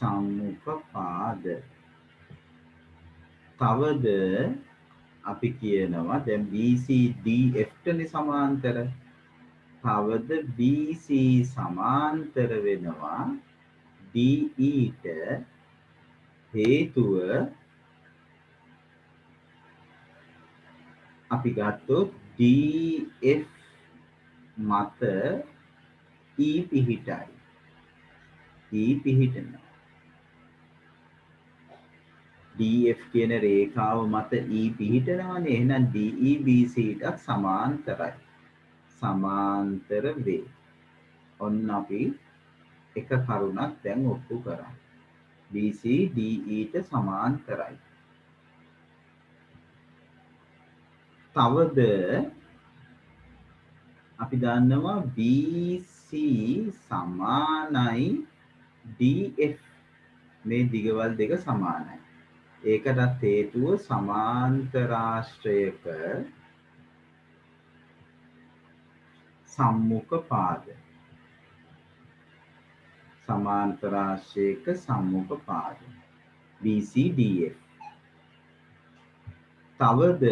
සම්මුඛ පාද. තවද අපි කියනවා දැන් BC DFටනේ සමාන්තර. තවද BC සමාන්තර වෙනවා DEට. හේතුව අපි ගත්තොත් DF මත E පිහිටයි. E පිහිටනවා. DF කියන රේඛාව මත E පිහිටනවානේ. එහෙනම් DE BCට සමාන්තරයි. සමාන්තර වේ. ඔන්න අපි එක කරුණක් දැන් ඔප්පු කරා. BC DEට සමාන්තරයි. තවද අපි දන්නවා BC සමානයි DF මේ දිගවල් දෙක සමානයි. ඒකටත් හේතුව සමාන්තරාශ්‍රයක සම්මුඛ පාද. සමාන්තරාශ්‍රයක සම්මුඛ පාද. BCDF. තවද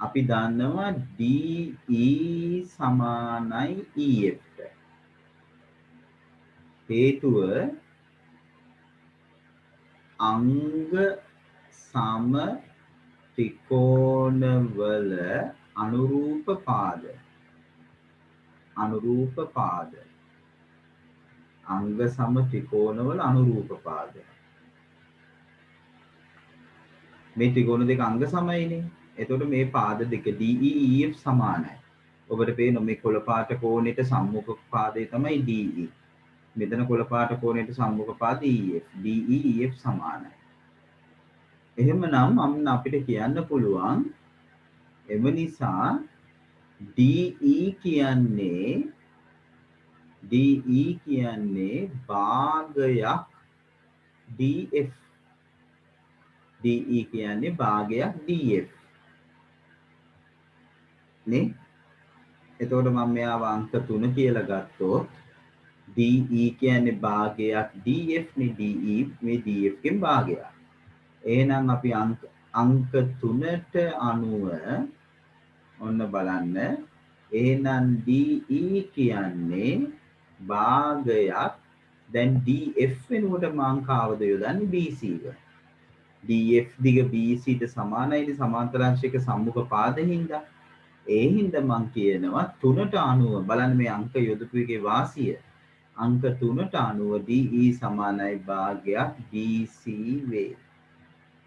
අපි දන්නවා DE සමානයි EF ට. හේතුව අංග සම ත්‍රිකෝණවල අනුරූප පාද. අනුරූප පාද. අංග සම ත්‍රිකෝණවල අනුරූප පාද. මේ ත්‍රිකෝණ දෙක අංග සමයිනේ. එතකොට මේ පාද දෙක DEF සමානයි. ඔබට පේනවා මේ කොළ පාට කෝණයට සම්මුඛ පාදය තමයි DE. මෙතන කොළ පාට කෝණයට සම්මුඛ පාද EF. DEF සමානයි. එහෙමනම් අපිට කියන්න පුළුවන් එම නිසා DE කියන්නේ භාගයක් DF. DE කියන්නේ භාගයක් DF. නේ? එතකොට මම මෙයාව අංක 3 කියලා ගත්තොත් DE කියන්නේ භාගයක් DF නේ. DE මේ DF කින් භාගයක්. එහෙනම් අපි අංක 3ට අනුව ඔන්න බලන්න. එහෙනම් DE කියන්නේ භාගයක්. දැන් DF වෙනුවට මං කාවද යොදන්නේ BC එක. DF දිග BC ට සමානයිනේ සමාන්තරාංශයක සම්මුඛ පාදෙ හින්දා. ඒ හින්දා මං කියනවා 3ට අනුව බලන්න මේ අංක යොදපු එකේ වාසිය. අංක 3ට අනුව DE සමානයි භාගයක් BC වේ.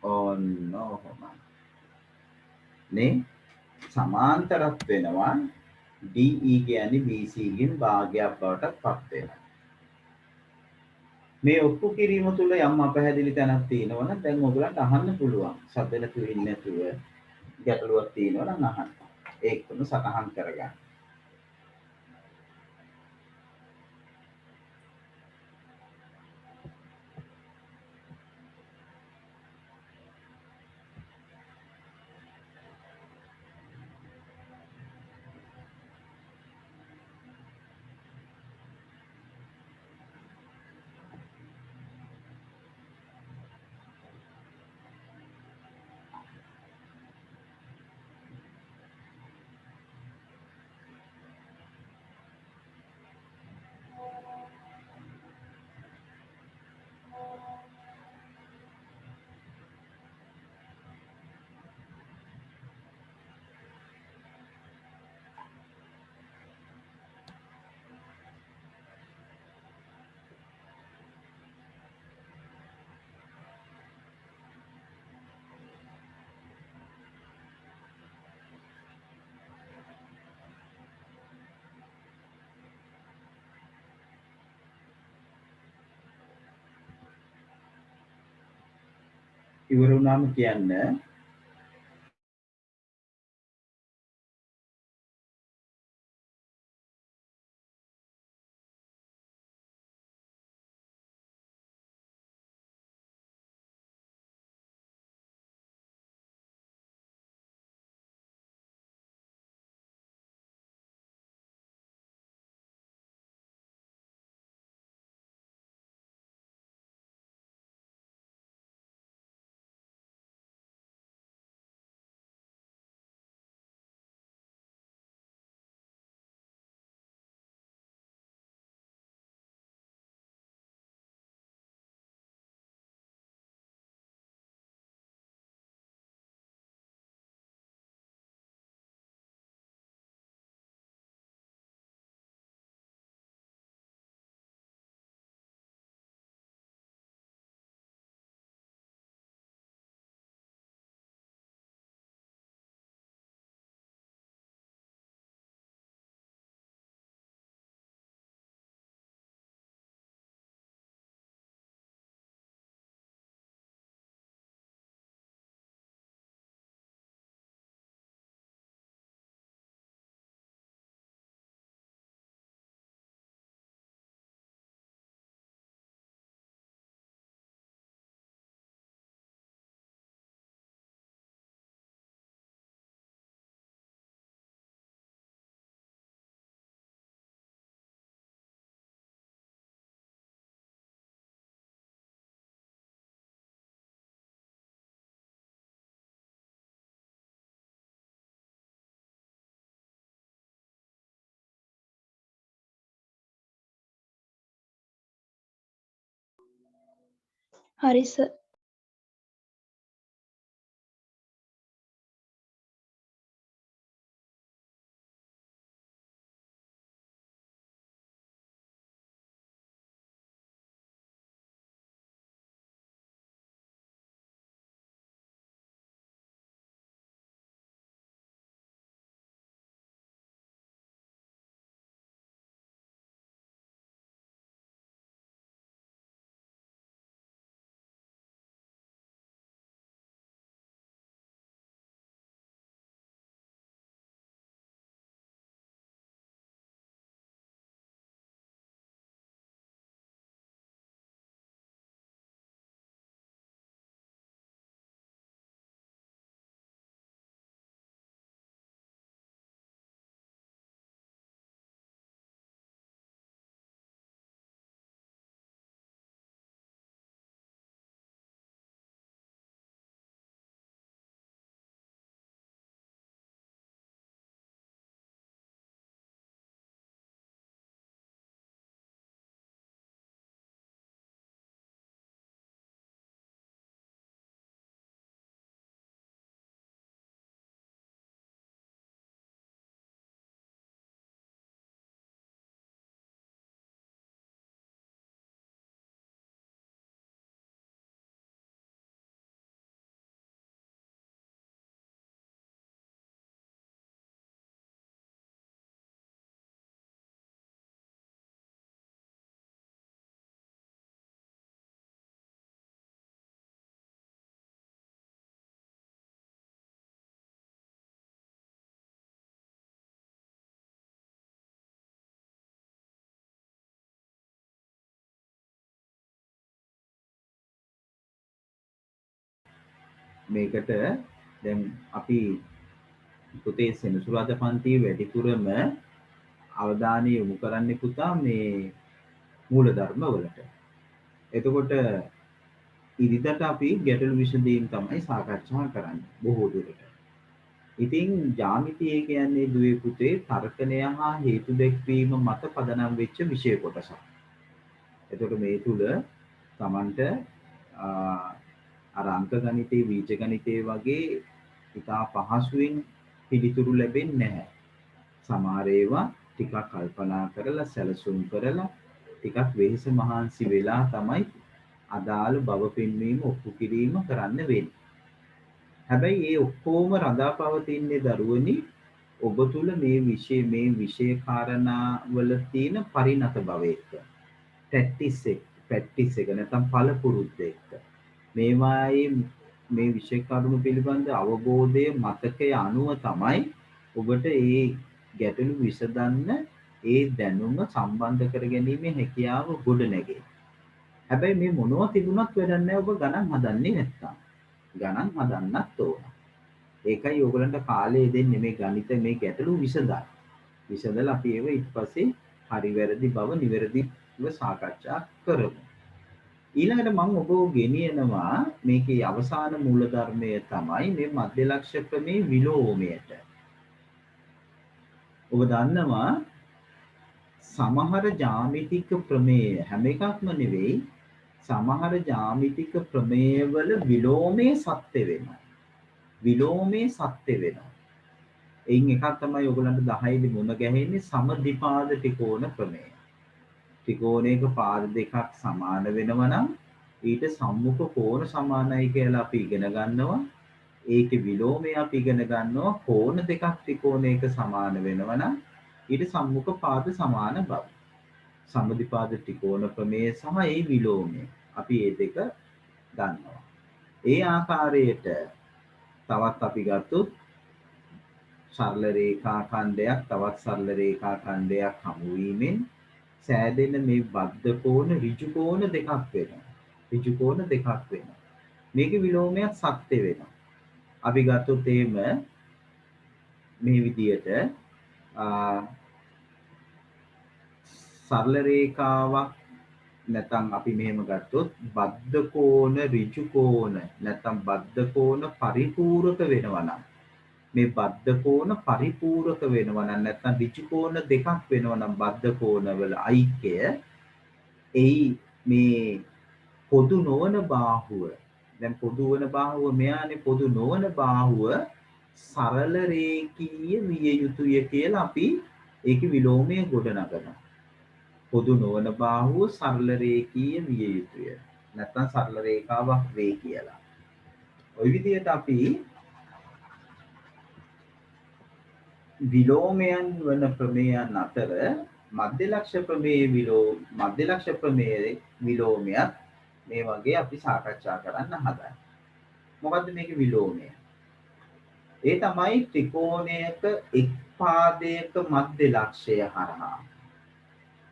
ඔන්න ඔහොමයි. නේ? සමාන්තරත් වෙනවා DE කියන්නේ BC ගෙන් භාගයක් බවට පත් වෙනවා. මේ ඔප්පු කිරීම තුළ යම් අපහැදිලි තැනක් තියෙනවනම් දැන් ඔයගලන්ට අහන්න පුළුවන්. ශබ්ද නැතුව ඉන්නේ නැතුව ගැටලුවක් තියෙනවා නම් අහන්න. ඒකම සටහන් කරගන්න. ඉවර වුණාම කියන්න හරි සර්. මේකට දැන් අපි පුතේ සෙනසුරාදා පන්තියේ වැඩිපුරම අවධානය යොමු කරන්නේ පුතා මේ මූලධර්ම වලට. එතකොට ඉරිදට අපි ගැටළු විසඳීම් තමයි සාකච්ඡා කරන්නේ බොහෝ දුරට. ඉතින් ජ්‍යාමිතිය කියන්නේ දුවේ පුතේ තර්කණය හා හේතු දැක්වීම මත පදනම් වෙච්ච විෂය කොටසක්. එතකොට මේ තුල Tamanට අර අංක ගණිතේ බීජ ගණිතේ වගේ ඉතා පහසුවෙන් පිළිතුරු ලැබෙන්නේ නැහැ. සමහර ඒවා ටිකක් කල්පනා කරලා සැලසුම් කරලා ටිකක් වෙහෙස මහන්සි වෙලා තමයි අදාළ බව පෙන්වීම ඔප්පු කිරීම කරන්න වෙන්නේ. හැබැයි ඒ ඔක්කොම රඳා පවතින්නේ දරුවනි ඔබ තුල මේ විෂය කාරණා වල තියෙන පරිණත බව එක්ක. ප්‍රැක්ටිස් එක නැත්නම් පළපුරුද්ද එක්ක. මේවායේ මේ විෂය කරුණු පිළිබඳ අවබෝධය මතකය අනුව තමයි ඔබට ඒ ගැටලු විසඳන්න ඒ දැනුම සම්බන්ධ කර ගැනීමේ හැකියාව ගොඩ නැගෙන්නේ. හැබැයි මේ මොනවා තිබුණත් වැඩක් නැහැ ඔබ ගණන් හදන්නේ නැත්තම්. ගණන් හදන්නත් ඕන. ඒකයි ඕගලන්ට කාලය දෙන්නේ මේ ගණිත මේ ගැටලු විසඳන්න. විසඳලා අපි ඒව ඊට පස්සේ හරි වැරදි බව නිවැරදිව සාකච්ඡා කරමු. ඊළඟට මම ඔබව ගෙනියනවා මේකේ අවසාන මූලධර්මය තමයි මේ මධ්‍ය ලක්ෂ්‍ය ක්‍රමේ විලෝමයට. ඔබ දන්නවා සමහර ජ්‍යාමිතික ප්‍රමේය හැම එකක්ම නෙවෙයි සමහර ජ්‍යාමිතික ප්‍රමේයවල විලෝමයේ සත්‍ය වෙනවා. විලෝමයේ සත්‍ය වෙනවා. එයින් එකක් තමයි ඔයගලන්ට 10 දි මුණ ගැහෙන්නේ සමද්විපාද ත්‍රිකෝණ ප්‍රමේය. ත්‍රිකෝණයක පාද දෙකක් සමාන වෙනවා නම් ඊට සම්මුඛ කෝණ සමානයි කියලා අපි ඉගෙන ගන්නවා. ඒකේ විලෝමය අපි ඉගෙන ගන්නවා කෝණ දෙකක් ත්‍රිකෝණයක සමාන වෙනවා නම් ඊට සම්මුඛ පාද සමාන බව. සමද්විපාද ත්‍රිකෝණ ප්‍රමේය සහ ඒ විලෝමය. අපි මේ දෙක ගන්නවා. ඒ ආකාරයට තවත් අපි ගත්තොත් සරල රේඛා khණ්ඩයක් තවත් සරල රේඛා khණ්ඩයක් හමු වීමෙන් සෑදෙන මේ බද්ධ කෝණ ඍජු කෝණ දෙකක් වෙනවා. ඍජු කෝණ දෙකක් වෙනවා. මේකේ විලෝමයක් සත්‍ය වෙනවා. අපි ගත්තොත් එහෙම මේ විදියට සරල රේඛාවක් නැත්නම් අපි මෙහෙම ගත්තොත් බද්ධ කෝණ ඍජු කෝණ නැත්නම් බද්ධ කෝණ පරිපූර්ණක වෙනවා නම් මේ බද්ධ කෝණ පරිපූර්ණක වෙනවා නම් නැත්නම් ඍජු කෝණ දෙකක් වෙනවා නම් බද්ධ කෝණවල ඓක්‍යය එයි මේ පොදු නොවන බාහුව දැන් පොදු වන බාහුව මෙයානේ පොදු නොවන බාහුව සරල රේඛීය විය යුතුය කියලා අපි ඒකේ විලෝමය ගොඩනගනවා. පොදු නොවන බාහුව සරල රේඛීය විය යුතුය. නැත්නම් සරල රේඛාවක් වේ කියලා. ওই විදිහට අපි විලෝමයන් වන ප්‍රමේයන් අතර මධ්‍ය ලක්ෂ ප්‍රමේයයේ විලෝමයත් මේ වගේ අපි සාකච්ඡා කරන්න හදන්නේ. මොකද්ද මේකේ විලෝමය? ඒ තමයි ත්‍රිකෝණයක එක් පාදයක මධ්‍ය ලක්ෂය හරහා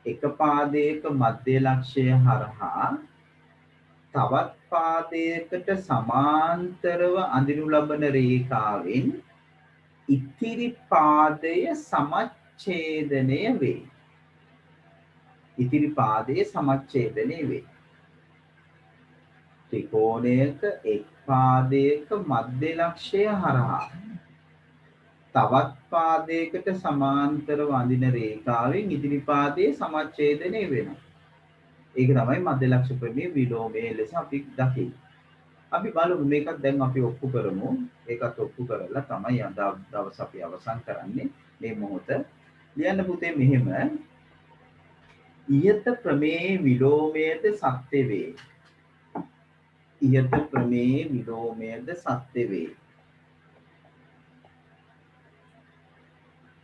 එක පාදයක මධ්‍ය ලක්ෂය හරහා තවත් පාදයකට සමාන්තරව අඳිනු ලබන රේඛාවෙන් ඉතිරි පාදය සමච්ඡේදනය වේ. ඉතිරි පාදයේ සමච්ඡේදනය වේ. ත්‍රිකෝණයක එක් පාදයක මධ්‍ය ලක්ෂය හරහා තවත් පාදයකට සමාන්තරව අඳින රේඛාවෙන් ඉදිරි පාදයේ සමච්ඡේදනය වෙනවා. ඒක තමයි මධ්‍ය ලක්ෂ ප්‍රමේය විලෝමයේ ලෙස අපි දකින්නේ. අපි බලමු මේකත් දැන් අපි ඔප්පු කරමු. ඒකත් ඔප්පු කරලා තමයි අද දවස් අපි අවසන් කරන්නේ. මේ මොහොත ලියන්න පුතේ මෙහෙම ඉහත ප්‍රමේය විලෝමයේද සත්‍ය වේ. ඉහත ප්‍රමේය විලෝමයේද සත්‍ය වේ.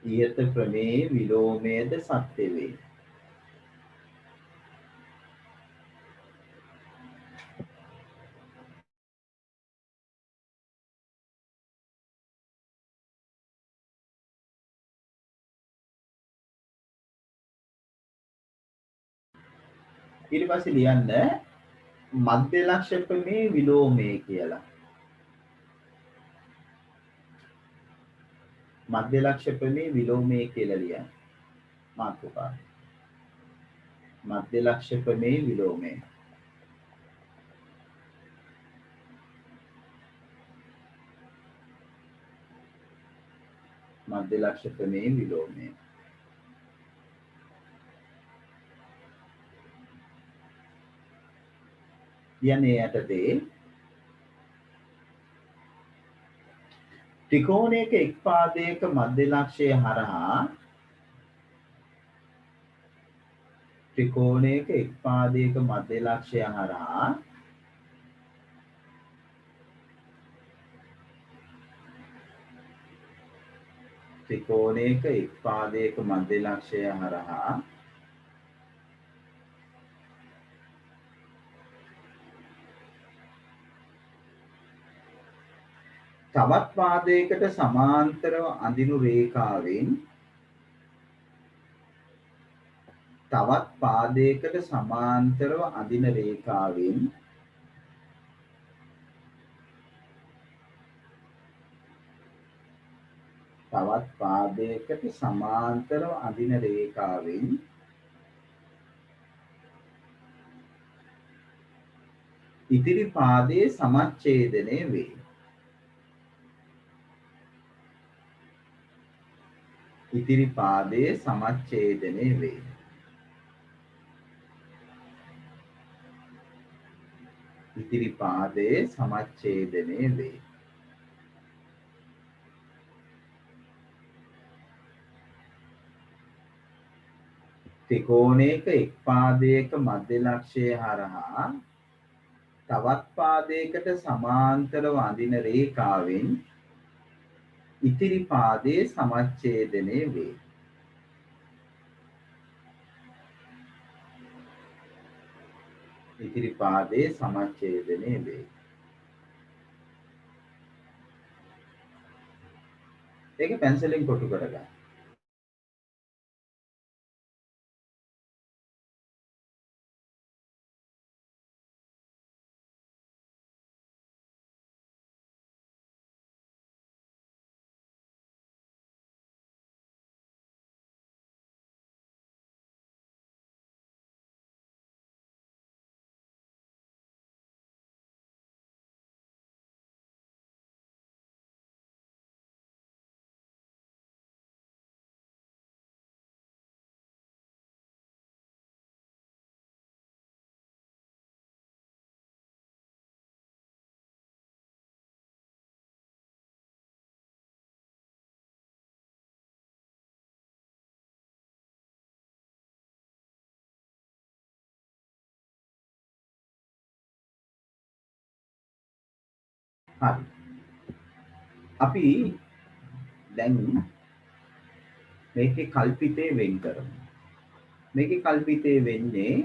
ඉහත ප්‍රමේය විලෝමයේද සත්‍ය වේ. ඊට පස්සේ ලියන්න මධ්‍ය ලක්ෂ ප්‍රමේය විලෝමය කියලා. මධ්‍ය ලක්ෂ ප්‍රමේය විලෝමය කියලා ලියන්න. මාතෘකාව. මධ්‍ය ලක්ෂ ප්‍රමේය විලෝමය. මධ්‍ය ලක්ෂ ප්‍රමේය විලෝමය. කියන්නේ යටතේ ත්‍රිකෝණයක එක් පාදයක මධ්‍ය ලක්ෂය හරහා ත්‍රිකෝණයක එක් පාදයක මධ්‍ය ලක්ෂය හරහා ත්‍රිකෝණයක එක් පාදයක මධ්‍ය ලක්ෂය හරහා තවත් පාදයකට සමාන්තරව අඳිනු රේඛාවෙන් තවත් පාදයකට සමාන්තරව අඳින රේඛාවෙන් තවත් පාදයකට සමාන්තරව අඳින රේඛාවෙන් ඉදිරි පාදයේ සමච්ඡේදනය වේ. ඉදිරි පාදයේ සමච්ඡේදනය වේ. ඉදිරි පාදයේ සමච්ඡේදනය වේ. ත්‍රිකෝණයක එක් පාදයක මධ්‍ය ලක්ෂය හරහා තවත් පාදයකට සමාන්තරව අඳින රේඛාවෙන් ඉතිරි පාදයේ සමච්ඡේදනය වේ. ඉතිරි පාදයේ සමච්ඡේදනය වේ. ඒක පැන්සලෙන් කොටු කරගන්න. හරි. අපි දැන් මේකේ කල්පිතේ වෙන් කරමු. මේකේ කල්පිතේ වෙන්නේ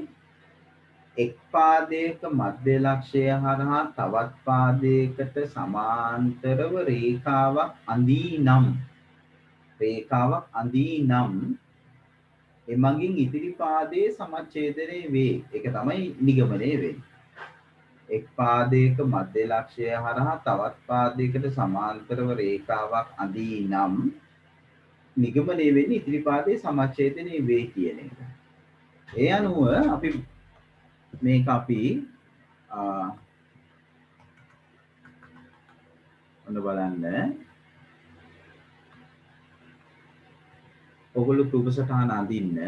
එක් පාදයක මධ්‍ය ලක්ෂය හරහා තවත් පාදයකට සමාන්තරව රේඛාවක් අඳීනම් එමගින් ඉදිරි පාදයේ සමච්ඡේදනය වේ. ඒක තමයි නිගමනය වෙන්නේ. එක් පාදයක මධ්‍ය ලක්ෂය හරහා තවත් පාදයකට සමාන්තරව රේඛාවක් අඳීනම් නිගමනය වෙන්නේ ඉදිරි පාදයේ සමච්ඡේදනය වේ කියන එක. ඒ අනුව අපි ඔන්න බලන්න. ඔගොල්ලෝ රූප සටහන අඳින්න.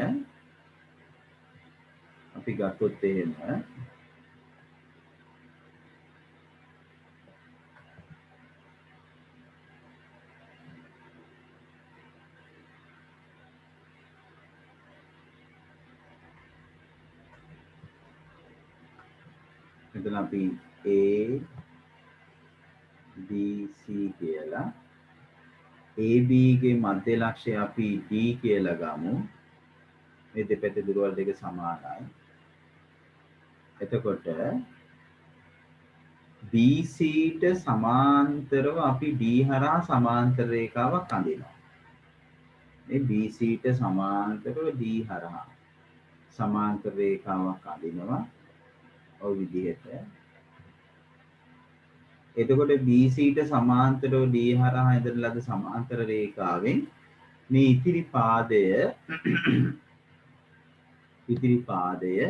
අපි ගත්තොත් එහෙම මෙතන අපි A B C කියලා AB ගේ මධ්‍ය ලක්ෂය අපි D කියලා ගමු. මේ දෙපැත්තේ දුරවල් දෙක සමානයි. එතකොට BC ට සමාන්තරව අපි D හරහා සමාන්තර රේඛාවක් අඳිනවා. මේ BC ට සමාන්තරව D හරහා සමාන්තර රේඛාවක් අඳිනවා. ඔය විදිහට. එතකොට BC ට සමාන්තරව D හරහා ඇඳන ලද සමාන්තර රේඛාවෙන් මේ ඉතිරි පාදය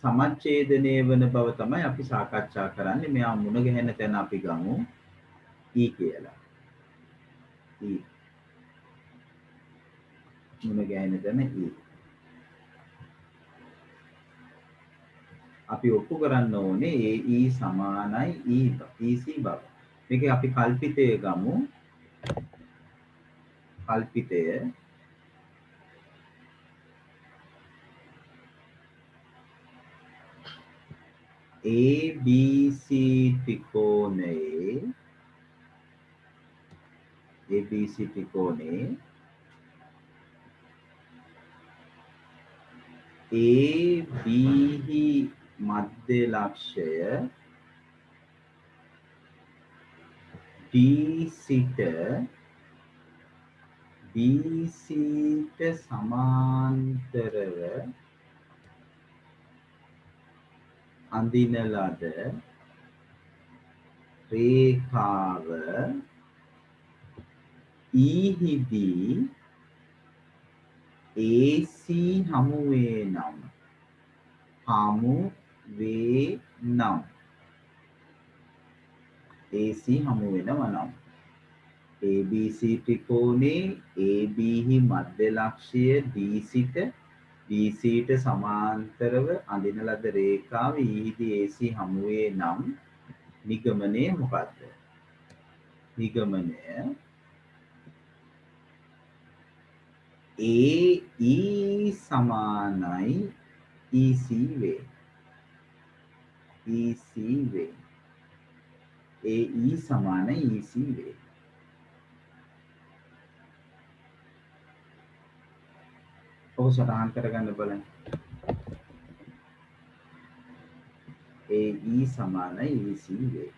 සමච්ඡේදනය වන බව තමයි අපි සාකච්ඡා කරන්නේ. මෙයා මුණ ගැහෙන තැන අපි ගමු E කියලා. E. මුණ ගැහෙන තැන E. අපි ඔප්පු කරන්න ඕනේ AE සමානයි EC බව. මේක අපි කල්පිතය ගමු. කල්පිතය ABC ත්‍රිකෝණයේ AB හි මධ්‍ය ලක්ෂය D සිට BC ට සමාන්තරව අඳින ලද රේඛාව E හිදී AC හමු වේ නම් AC හමු වෙනවා නම් ABC ත්‍රිකෝණේ AB හි මධ්‍ය ලක්ෂය D සිට BC ට සමාන්තරව අඳින ලද රේඛාව E හිදී AC හමු වේ නම් නිගමනය මොකක්ද? නිගමනය AE සමානයි EC වේ. AE සමානයි EC වේ. ඔක සටහන් කරගන්න බලන්න. AE සමානයි EC වේ.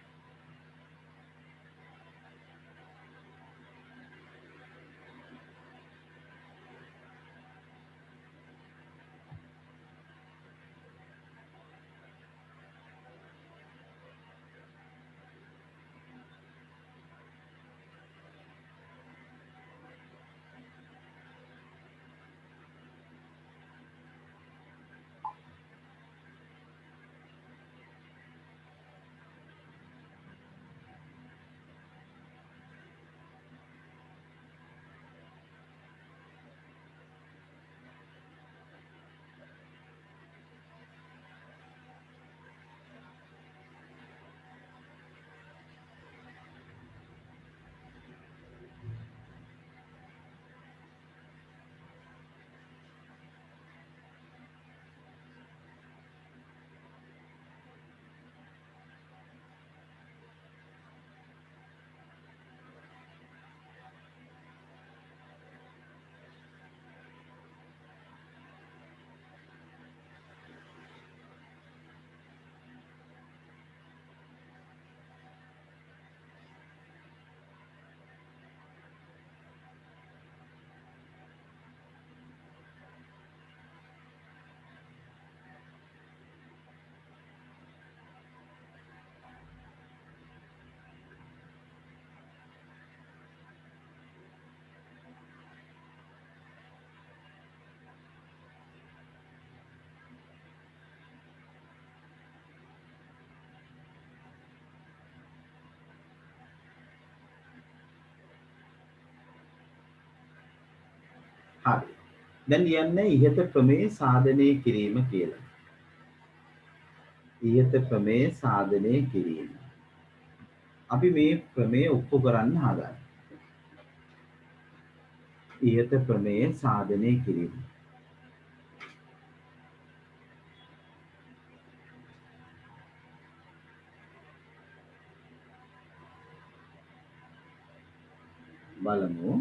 හරි. දැන් ලියන්නේ ඉහත ප්‍රමේය සාධනය කිරීම කියලා. ඉහත ප්‍රමේය සාධනය කිරීම. අපි මේ ප්‍රමේය ඔප්පු කරන්න හදන්නේ. ඉහත ප්‍රමේය සාධනය කිරීම. බලමු.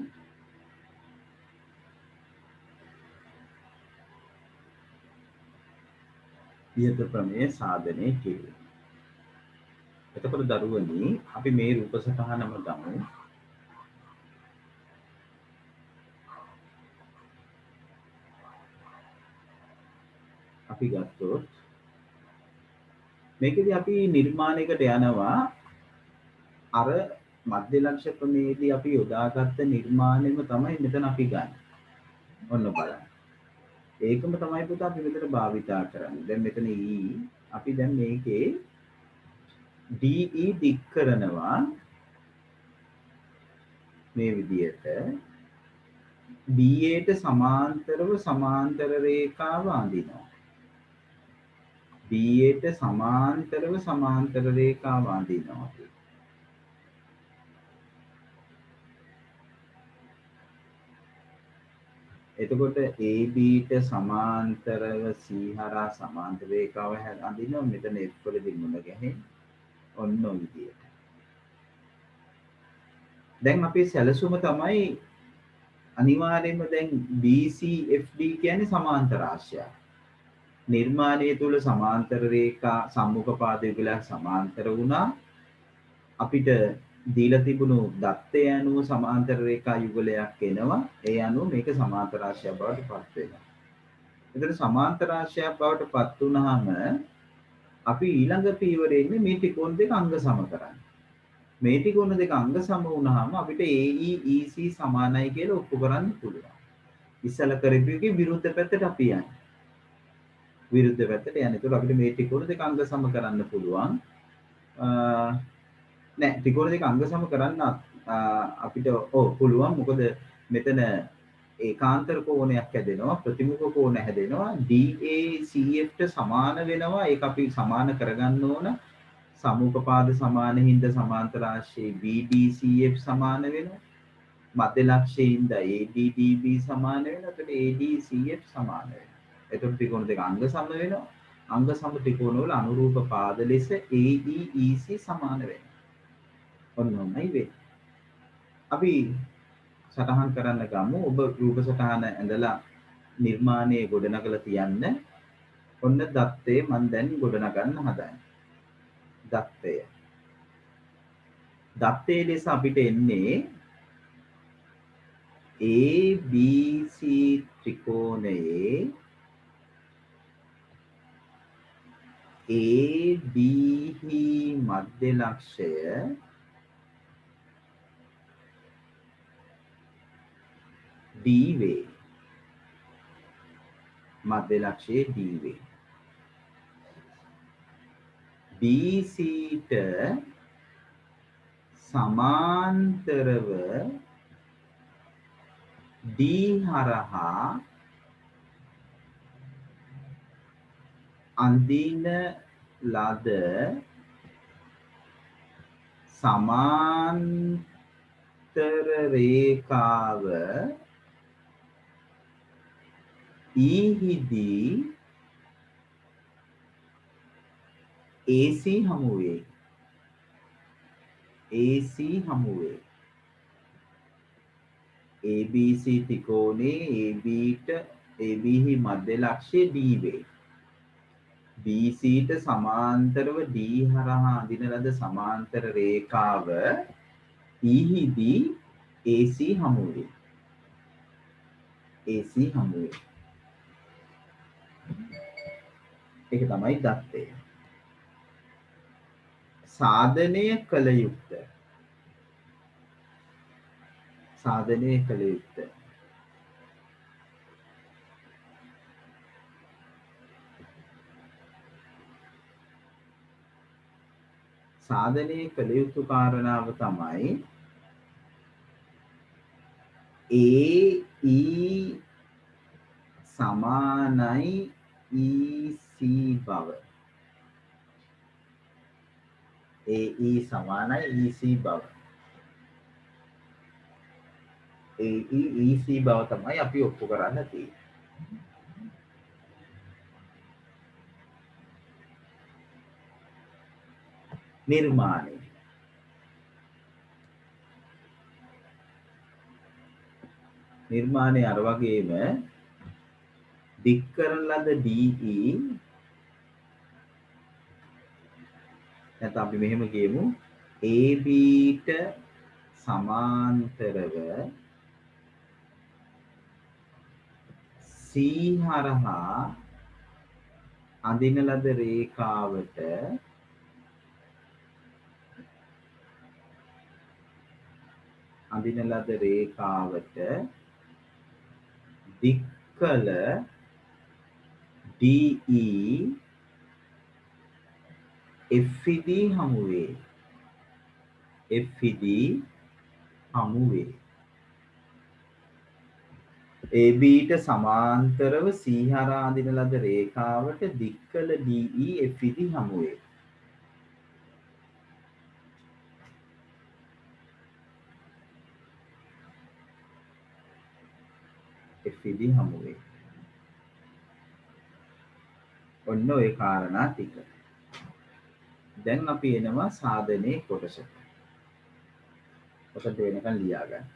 ඉහත ප්‍රමේය සාධනය කිරීම. එතකොට දරුවනි අපි මේ රූප සටහනම ගමු. අපි ගත්තොත් මේකදී අපි නිර්මාණයකට යනවා අර මධ්‍ය ලක්ෂ ප්‍රමේයදී අපි යොදාගත්ත නිර්මාණයම තමයි මෙතන අපි ගන්න. ඔන්න බලන්න. ඒකම තමයි පුතා අපි මෙතන භාවිතා කරන්නේ. දැන් මෙතන E අපි දැන් මේකේ DE දික් කරනවා මේ විදියට BA ට සමාන්තරව සමාන්තර රේඛාව අඳිනවා. BA ට සමාන්තරව සමාන්තර රේඛාව අඳිනවා. එතකොට AB ට සමාන්තරව C හරහා සමාන්තර රේඛාව අඳිනවා. මෙතන F වලදී මුල ගැහෙන්නේ ඔන්න ඔය විදියට. දැන් අපේ සැලසුම තමයි අනිවාර්යයෙන්ම දැන් BCFD කියන්නේ සමාන්තර ආශ්‍රය. නිර්මාණය තුල සමාන්තර රේඛා සම්මුඛ පාද යුගලයක් සමාන්තර වුණා. අපිට දීලා තිබුණු දත්තය අනුව සමාන්තර රේඛා යුගලයක් එනවා. ඒ අනුව මේක සමාන්තර ආශ්‍රය බවට පත් වෙනවා. එතන සමාන්තර ආශ්‍රය බවට පත් වුණාම අපි ඊළඟ පියවරේ ඉන්නේ මේ ත්‍රිකෝණ දෙක අංග සම කරන්න. මේ ත්‍රිකෝණ දෙක අංග සම වුණාම අපිට AE EC සමානයි කියලා ඔප්පු කරන්න පුළුවන්. ඉස්සල කරපු එකේ විරුද්ධ පැත්තට අපි යන්නේ. විරුද්ධ පැත්තට යන්නේ. ඒතකොට අපිට මේ ත්‍රිකෝණ දෙක අංග සම කරන්න පුළුවන්. නෑ ත්‍රිකෝණ දෙක අංග සම කරන්න අපිට පුළුවන්. මොකද මෙතන ඒකාන්තර කෝණයක් හැදෙනවා, ප්‍රතිමුඛ කෝණ හැදෙනවා. DACF ට සමාන වෙනවා. ඒක අපි සමාන කරගන්න ඕන. සම්මුඛ පාද සමාන හින්දා සමාන්තර ආශ්‍රයේ BDCF සමාන වෙනවා. මධ්‍ය ලක්ෂයේ හින්දා ADDB සමාන වෙනවා. එතකොට ADCF සමාන වෙනවා. එතකොට ත්‍රිකෝණ දෙක අංග සම වෙනවා. අංග සම ත්‍රිකෝණ වල අනුරූප පාද ලෙස AEEC සමාන වෙනවා. ඔන්නයි වෙන්නේ. අපි සටහන් කරන්න ගමු. ඔබ රූප සටහන ඇඳලා නිර්මාණයේ ගොඩනගලා තියන්න. ඔන්න දත්තේ මම දැන් ගොඩනගන්න හදන්නේ. දත්තය. දත්තේ ලෙස අපිට එන්නේ ABC ත්‍රිකෝණයේ AB හි මධ්‍ය ලක්ෂය D වේ. මධ්‍ය ලක්ෂයේ D වේ. BC ට සමාන්තරව D හරහා අඳින ලද සමාන්තර රේඛාව E හිදී AC හමු වේ. AC හමු වේ. ABC ත්‍රිකෝණේ AB හි මධ්‍ය ලක්ෂයේ D වේ. BC ට සමාන්තරව D හරහා අඳින ලද සමාන්තර රේඛාව E හිදී AC හමු වේ. AC හමු වේ. ඒක තමයි දත්තය. සාධනය කළ යුක්ත. සාධනය කළ යුක්ත. සාධනය කළ යුතු කාරණාව තමයි AE සමානයි EC බව. AE සමානයි EC බව. AE EC බව තමයි අපි ඔප්පු කරන්න තියෙන්නේ. නිර්මාණය. නිර්මාණය අර වගේම දික් කරන ලද DE නැත්නම් අපි මෙහෙම කියමු ABට සමාන්තරව C හරහා අඳින ලද රේඛාවට දික් කළ DE FED හමු වේ. FED හමු වේ. ABට සමාන්තරව C හරහා අඳින ලද රේඛාවට දික් කළ DE FED හමු වේ. FED හමු වේ. ඔන්න ඔය කාරණා ටික. දැන් අපි එනවා සාධනයේ කොටසට. ඔකට වෙනකන් ලියා ගන්න.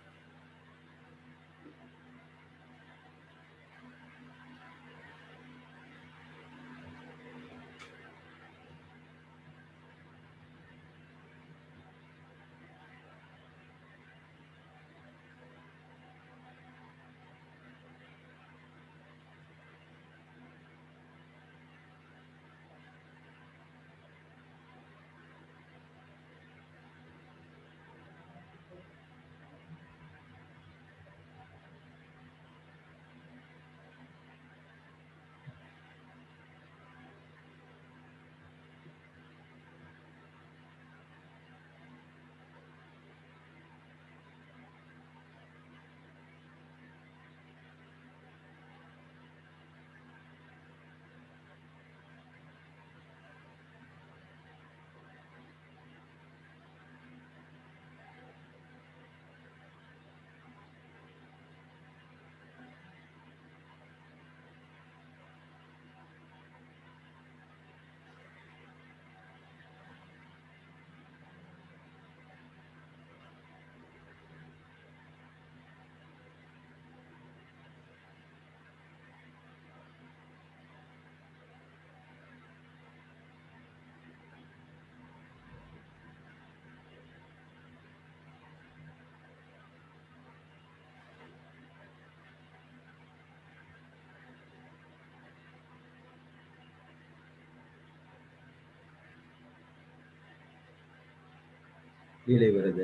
ලියලා ඉවරද?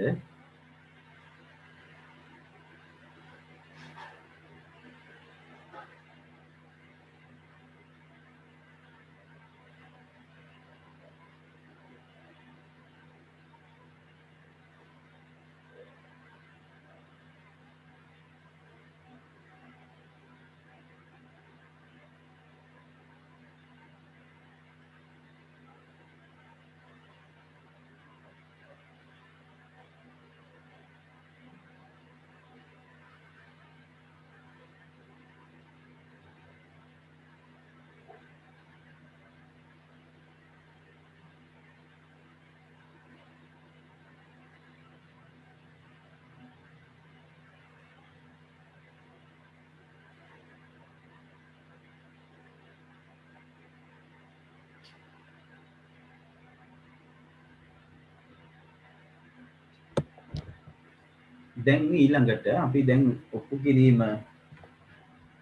දැන් ඊළඟට අපි දැන් ඔප්පු කිරීම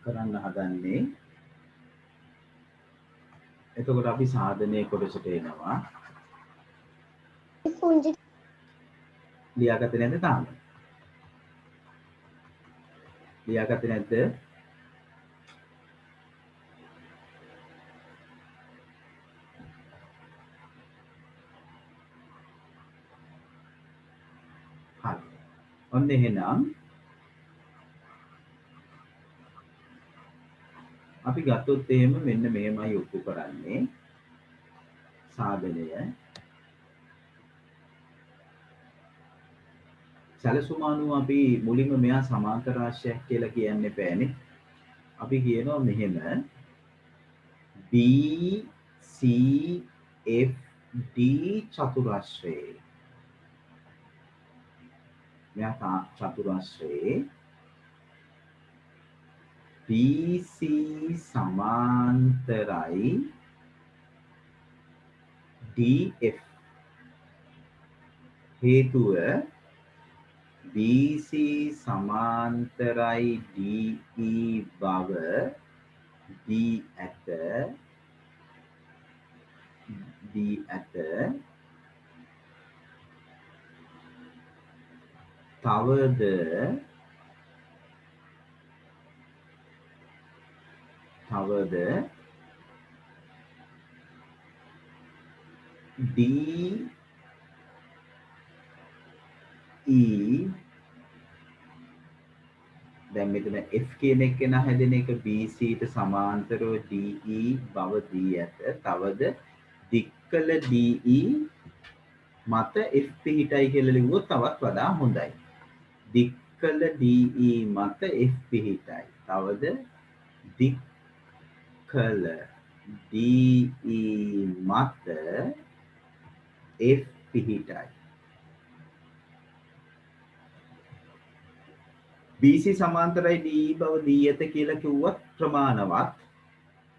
කරන්න හදන්නේ. එතකොට අපි සාධනයේ කොටසට එනවා. ලියාගත්තේ නැද්ද තාම? ලියාගත්තේ නැද්ද? හරි. ඔන්න එහෙනම් අපි ගත්තොත් එහෙම මෙන්න මෙහෙමයි ඔප්පු කරන්නේ සාධනය සැලසුම අනුව අපි මුලින්ම මෙයා සමාන්තර රාශියක් කියලා කියන්න එපානේ. අපි කියනවා මෙහෙම B C F D චතුරස්‍රයේ මෙයා චතුරස්‍රයේ BC සමාන්තරයි DF හේතුව BC සමාන්තරයි DE බව දී ඇත තවද DE දැන් මෙතන F කියන එක න හැදෙන එක BC ට සමාන්තරව DE බව දී ඇත. තවද දික්කල DE මත F පිහිටයි කියලා ලිව්වොත් තවත් වඩා හොඳයි. දික්කල DE මත F පිහිටයි. තවද දික්කල DE මත F පිහිටයි. BC සමාන්තරයි DE බව දී ඇත කියලා කිව්වත් ප්‍රමාණවත්.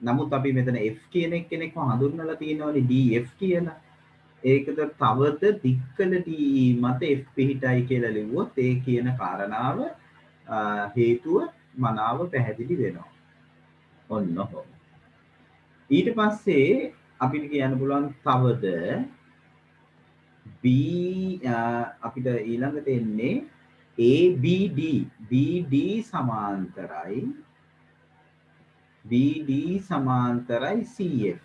නමුත් අපි මෙතන F කියන කෙනෙක්ව හඳුන්වලා තියෙනවානේ DF කියලා. ඒකද තවද දික්කල DE මත F පිහිටයි කියලා ලිව්වොත් ඒ කියන කාරණාව හේතුව මනාව පැහැදිලි වෙනවා. ඔන්න ඔහොම. ඊට පස්සේ අපිට කියන්න පුළුවන් තවද B අපිට ඊළඟට එන්නේ ABD BD සමාන්තරයි CF.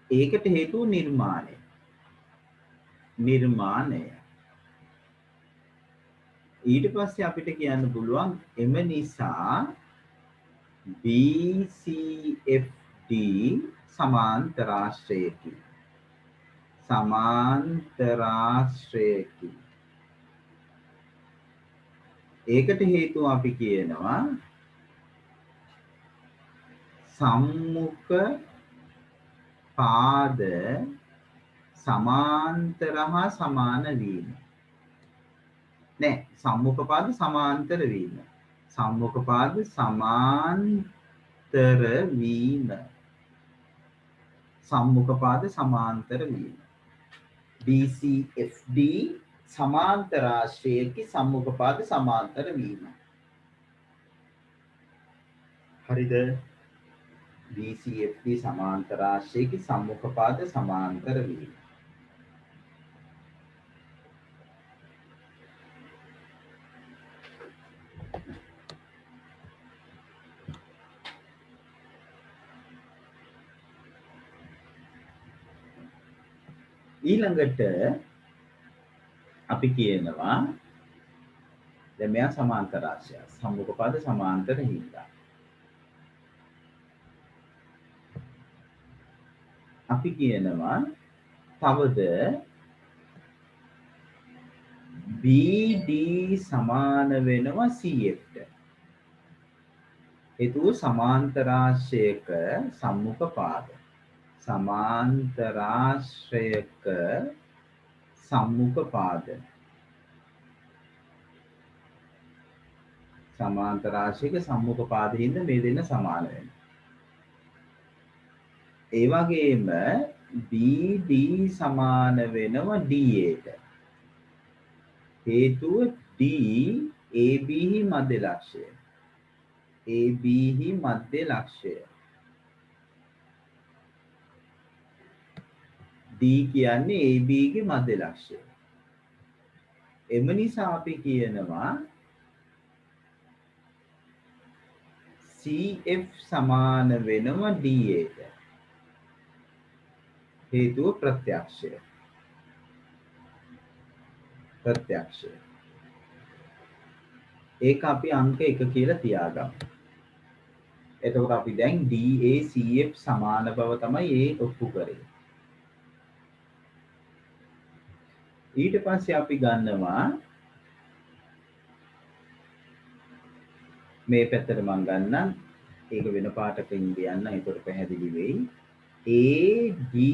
ඒකට හේතුව නිර්මාණය. ඊට පස්සේ අපිට කියන්න පුළුවන් එම නිසා BCFD සමාන්තරාශ්‍රයකි. ඒකට හේතුව අපි කියනවා සම්මුඛ පාද සමාන්තර හා සමාන වීම. නෑ සම්මුඛ පාද සමාන්තර වීම. සම්මුඛ පාද සමාන්තර වීම. සම්මුඛ පාද සමාන්තර වීම. BCFD සමාන්තරාශ්‍රයේකි සම්මුඛ පාද සමාන්තර වීම. හරිද? BCFD සමාන්තරාශ්‍රයේකි සම්මුඛ පාද සමාන්තර වීම. ඊළඟට අපි කියනවා දැන් මෙයා සමාන්තර රාශිය සම්මුඛ පද සමාන්තර හින්දා අපි කියනවා තවද BD සමාන වෙනවා CF ට. හේතුව සමාන්තරාශ්‍රයක සම්මුඛ පාද සමාන්තරාශ්‍රයක සම්මුඛ පාද සමාන්තරාශ්‍රයක සම්මුඛ පාද හින්දා මේ දෙන්න සමාන වෙනවා. ඒ වගේම BD සමාන වෙනවා DA ට. හේතුව D AB හි මධ්‍ය ලක්ෂය. AB හි මධ්‍ය ලක්ෂය. D කියන්නේ AB ගේ මධ්‍ය ලක්ෂය. එම නිසා අපි කියනවා CF සමාන වෙනවා DA ට. හේතුව ප්‍රත්‍යක්ෂය. ඒක අපි අංක 1 කියලා තියාගමු. එතකොට අපි දැන් DACF සමාන බව තමයි ඒ ඔප්පු කරේ. ඊට පස්සේ අපි ගන්නවා මේ පැත්තට මම ගන්නම්. ඒක වෙන පාටකින් කියන්න. ඒකට පැහැදිලි වෙයි. ADE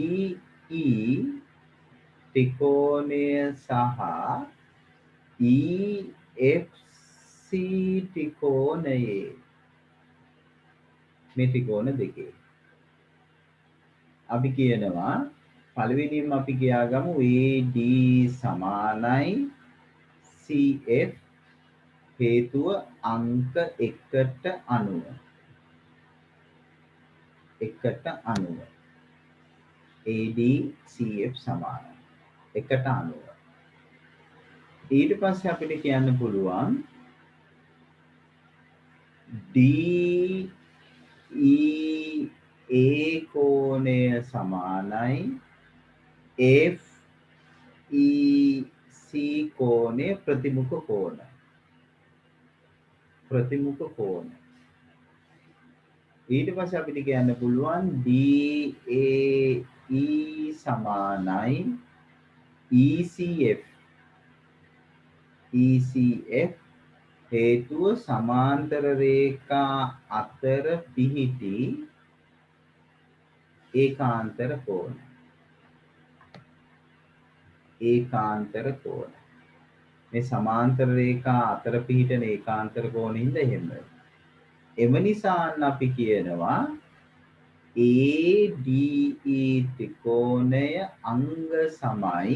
ත්‍රිකෝණය සහ EFC ත්‍රිකෝණයේ මේ ත්‍රිකෝණ දෙකේ අපි කියනවා පළවෙනිම අපි කියාගමු AD සමානයි CF හේතුව අංක 1ට අනුව. 1ට අනුව. AD CF සමානයි. 1ට අනුව. ඊට පස්සේ අපිට කියන්න පුළුවන් DEA කෝණය සමානයි FEC කෝණය ප්‍රතිමුඛ කෝණ. ප්‍රතිමුඛ කෝණ. ඊට පස්සේ අපිට කියන්න පුළුවන් DAE සමානයි ECF. ECF හේතුව සමාන්තර රේඛා අතර පිහිටි ඒකාන්තර කෝණ. ඒකාන්තර කෝණ. මේ සමාන්තර රේඛා අතර පිහිටන ඒකාන්තර කෝණින්ද එහෙම. එම නිසා අපි කියනවා ADE ත්‍රිකෝණය අංග සමයි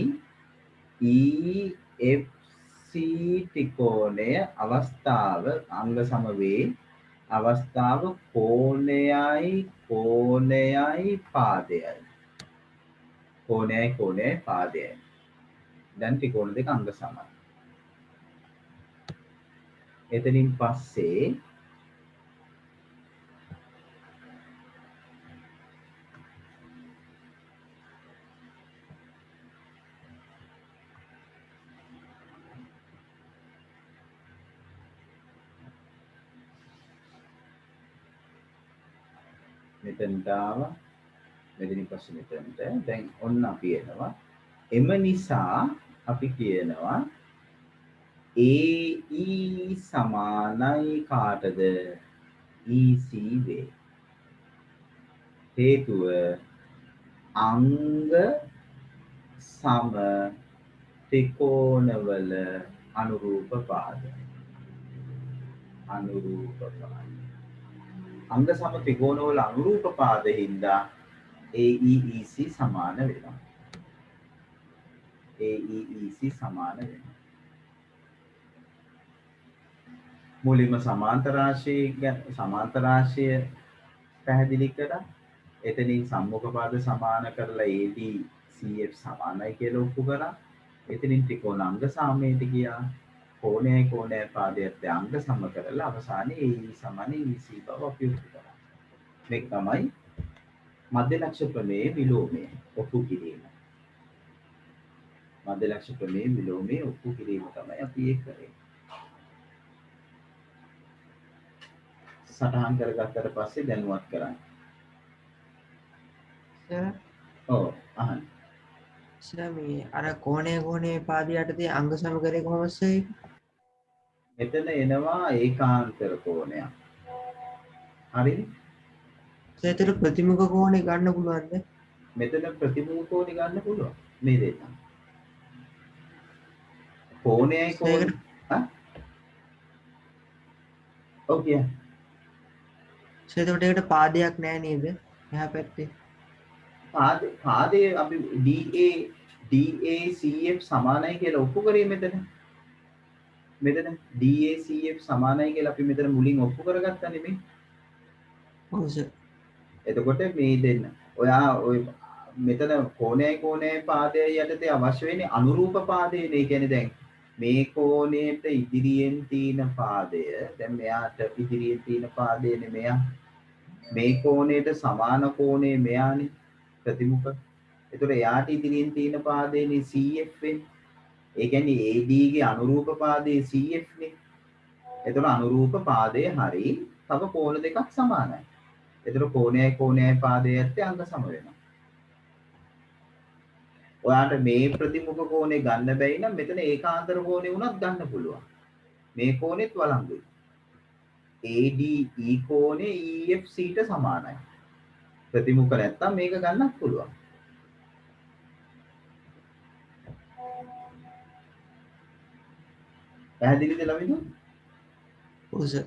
EFC ත්‍රිකෝණය අවස්ථාව අංග සම වේ. අවස්ථාව කෝණයයි පාදයයි. කෝණයයි පාදයයි. දැන් ත්‍රිකෝණ දෙක අංග සමයි. එතනින් පස්සේ මෙතනට ආවා. මෙතනින් පස්සේ මෙතනට. දැන් ඔන්න අපි එනවා. එම නිසා අපි කියනවා AE සමානයි කාටද? EC වේ. හේතුව අංග සම ත්‍රිකෝණවල අනුරූප පාද. අනුරූප පාද. අංග සම ත්‍රිකෝණවල අනුරූප පාද හින්දා AEEC සමාන වෙනවා. AEEC සමාන වෙනවා. මුලින්ම සමාන්තර රාශිය පැහැදිලි කරා. එතනින් සම්මුඛ පාද සමාන කරලා AD CF සමානයි කියලා ඔප්පු කරා. එතනින් ත්‍රිකෝණ අංග සාමයට ගියා. කෝණයයි පාදයට අංග සම කරලා අවසානයේ AE සමාන EC බව අපි ඔප්පු කරා. මේක තමයි මධ්‍ය ලක්ෂ ප්‍රමේය විලෝමය ඔප්පු කිරීම. මධ්‍ය ලක්ෂ ප්‍රමේය විලෝමය ඔප්පු කිරීම තමයි අපි ඒක කරේ. සටහන් කරගත්තට පස්සේ දැනුවත් කරන්න. ඔව් අහන්න. මේ අර කෝණයේ පාදයටදී අංග සම කරේ කොහොමද ඒක? මෙතන එනවා ඒකාන්තර කෝණයක්. හරිද? ඒතර ප්‍රතිමුඛ කෝණේ ගන්න පුළුවන්ද? මෙතන ප්‍රතිමුඛ කෝණේ ගන්න පුළුවන්. මේ දෙන්න. කෝණයයි කෝණ ඔව් කිය. ඒකට ඒකට පාදයක් නැහැ නේද? එහා පැත්තේ. පාදයේ අපි DACF සමානයි කියලා ඔප්පු කරේ මෙතන. මෙතන DACF සමානයි කියලා අපි මෙතන මුලින් ඔප්පු කරගත්තා නෙමෙයි. ඔව් සර්. එතකොට මේ දෙන්න. ඔයා ඔය මෙතන කෝණයයි පාදයයි යටතේ අවශ්‍ය වෙන්නේ අනුරූප පාදයනේ. ඒ කියන්නේ දැන් මේ කෝණයට ඉදිරියෙන් තියෙන පාදය දැන් මෙයාට ඉදිරියෙන් තියෙන පාදයනේ මෙයා. මේ කෝණයට සමාන කෝණය මෙයානේ ප්‍රතිමුඛ. ඒතකොට එයාට ඉදිරියෙන් තියෙන පාදයනේ CF වෙන්නේ. ඒ කියන්නේ AD ගේ අනුරූප පාදයේ CF නේ. ඒතකොට අනුරූප පාදය හරි තව කෝණ දෙකක් සමානයි. ඒතර කෝණයයි පාදයේ ඇත්තේ අංග සම වෙනවා. ඔයාට මේ ප්‍රතිමුඛ කෝණේ ගන්න බැයි නම් මෙතන ඒකාන්තර කෝණේ වුණත් ගන්න පුළුවන්. මේ කෝණෙත් වළංගුයි. ADE කෝණේ EFC ට සමානයි. ප්‍රතිමුඛ නැත්තම් මේක ගන්නත් පුළුවන්. පැහැදිලිද ළමිනු? ඔව් සර්.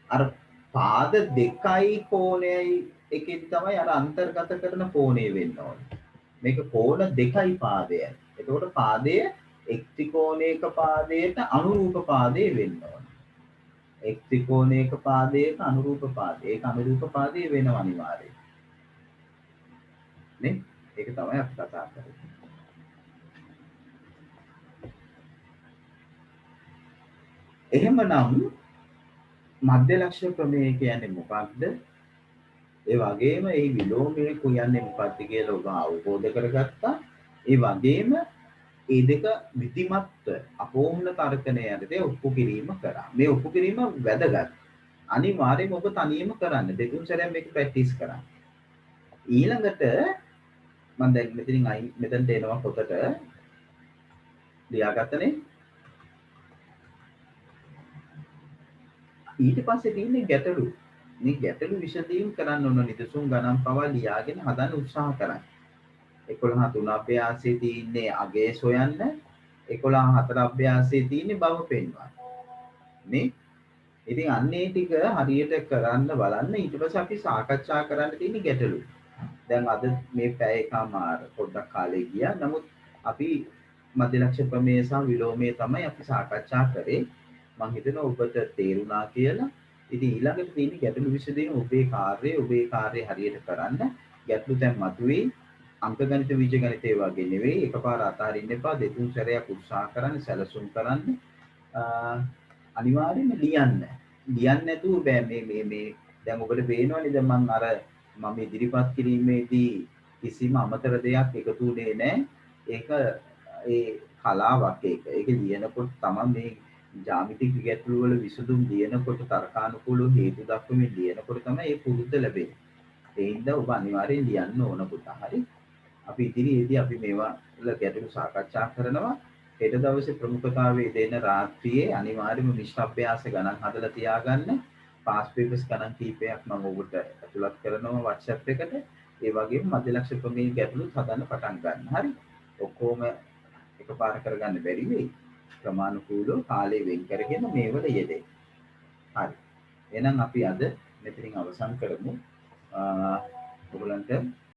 අර පාද දෙකයි කෝණයයි එකෙන් තමයි අර අන්තර්ගත කරන කෝණය වෙන්න ඕනේ. මේක කෝණ දෙකයි පාදයයි. එතකොට පාදය එක් ත්‍රිකෝණයක පාදයට අනුරූප පාදේ වෙන්න ඕනේ. එක් ත්‍රිකෝණයක පාදයට අනුරූප පාදේ. ඒක අනුරූප පාදේ වෙනවා අනිවාර්යයෙන්. නේ? ඒක තමයි අපි කතා කරන්නේ. එහෙමනම් මධ්‍ය ලක්ෂ්‍ය ප්‍රමේය කියන්නේ මොකක්ද? ඒ වගේම මේ විලෝමය කියන්නේ මොකක්ද කියලා ඔබ අවබෝධ කරගත්තා. ඒ වගේම මේ දෙක විධිමත්ව අපෝහන තර්කණය යටතේ ඔප්පු කිරීම කරා. මේ ඔප්පු කිරීම වැදගත්. අනිවාර්යයෙන්ම ඔබ තනියම කරන්න. දෙතුන් සැරයක් මේක ප්‍රැක්ටිස් කරන්න. ඊළඟට මම දැන් මෙතනට එනවා පොතට ලියාගත්තනේ. ඊට පස්සේ තියෙන්නේ ගැටලු. මේ ගැටලු විසඳීම් කරන්න ඕන නිදසුන් ගණන් පවා ලියාගෙන හදන්න උත්සාහ කරන්න. 11 3 අභ්‍යාසයේ තියෙන්නේ අගේ සොයන්න, 11 4 අභ්‍යාසයේ තියෙන්නේ බව පෙන්වන්න. නේ? ඉතින් අන්නේ ටික හරියට කරන්න බලන්න. ඊට පස්සේ අපි සාකච්ඡා කරන්න තියෙන්නේ ගැටලු. දැන් අද මේ පැය එකමාර පොඩ්ඩක් කාලේ ගියා. නමුත් අපි මධ්‍ය ලක්ෂ්‍ය ප්‍රමේය සහ විලෝමය තමයි අපි සාකච්ඡා කරේ. මම හිතනවා ඔබට තේරුණා කියලා. ඉතින් ඊළඟට තියෙන්නේ ගැටලු විසඳීම ඔබේ කාර්යය හරියට කරන්න. ගැටලු දැන් මතුවේ. අංක ගණිත බීජ ගණිතය වගේ නෙවෙයි. එකපාර අතාරින්න එපා. දෙතුන් සැරයක් උත්සාහ කරන්න, සැලසුම් කරන්න. අනිවාර්යෙන්ම ලියන්න. ලියන්න නැතුව බෑ මේ දැන් ඔබට පේනවනේ දැන් මම ඉදිරිපත් කිරීමේදී කිසිම අමතර දෙයක් එකතු වෙන්නේ නැහැ. ඒක ඒ කලාවක් ඒක. ඒක ලියනකොට තමයි මේ ජ්‍යාමිතික ගැටලු වල විසඳුම් ලියනකොට තර්කානුකූලව හේතු දක්වමින් ලියනකොට තමයි ඒ පුරුද්ද ලැබෙන්නේ. ඒ හින්දා ඔබ අනිවාර්යෙන් ලියන්න ඕන පුතා. හරි. අපි ඉදිරියේදී අපි මේවා වල ගැටලු සාකච්ඡා කරනවා. හෙට දවසේ ප්‍රමුඛතාවයේ දෙන රාත්‍රියේ අනිවාර්යයෙන්ම මිශ්‍ර අභ්‍යාස ගණන් හදලා තියාගන්න. පාස් පේපර්ස් ගණන් කීපයක් මම ඔබට ඇතුළත් කරනවා WhatsApp එකට. ඒ වගේම මධ්‍ය ලක්ෂ්‍ය ප්‍රමේය ගැටලුත් හදන්න පටන් ගන්න. හරි. ඔක්කොම එකපාර කරගන්න බැරි වෙයි. ක්‍රමානුකූලව කාලය වෙන් කරගෙන මේවල යෙදෙන්න. හරි. එහෙනම් අපි අද මෙතනින් අවසන් කරමු. ඔයගලන්ට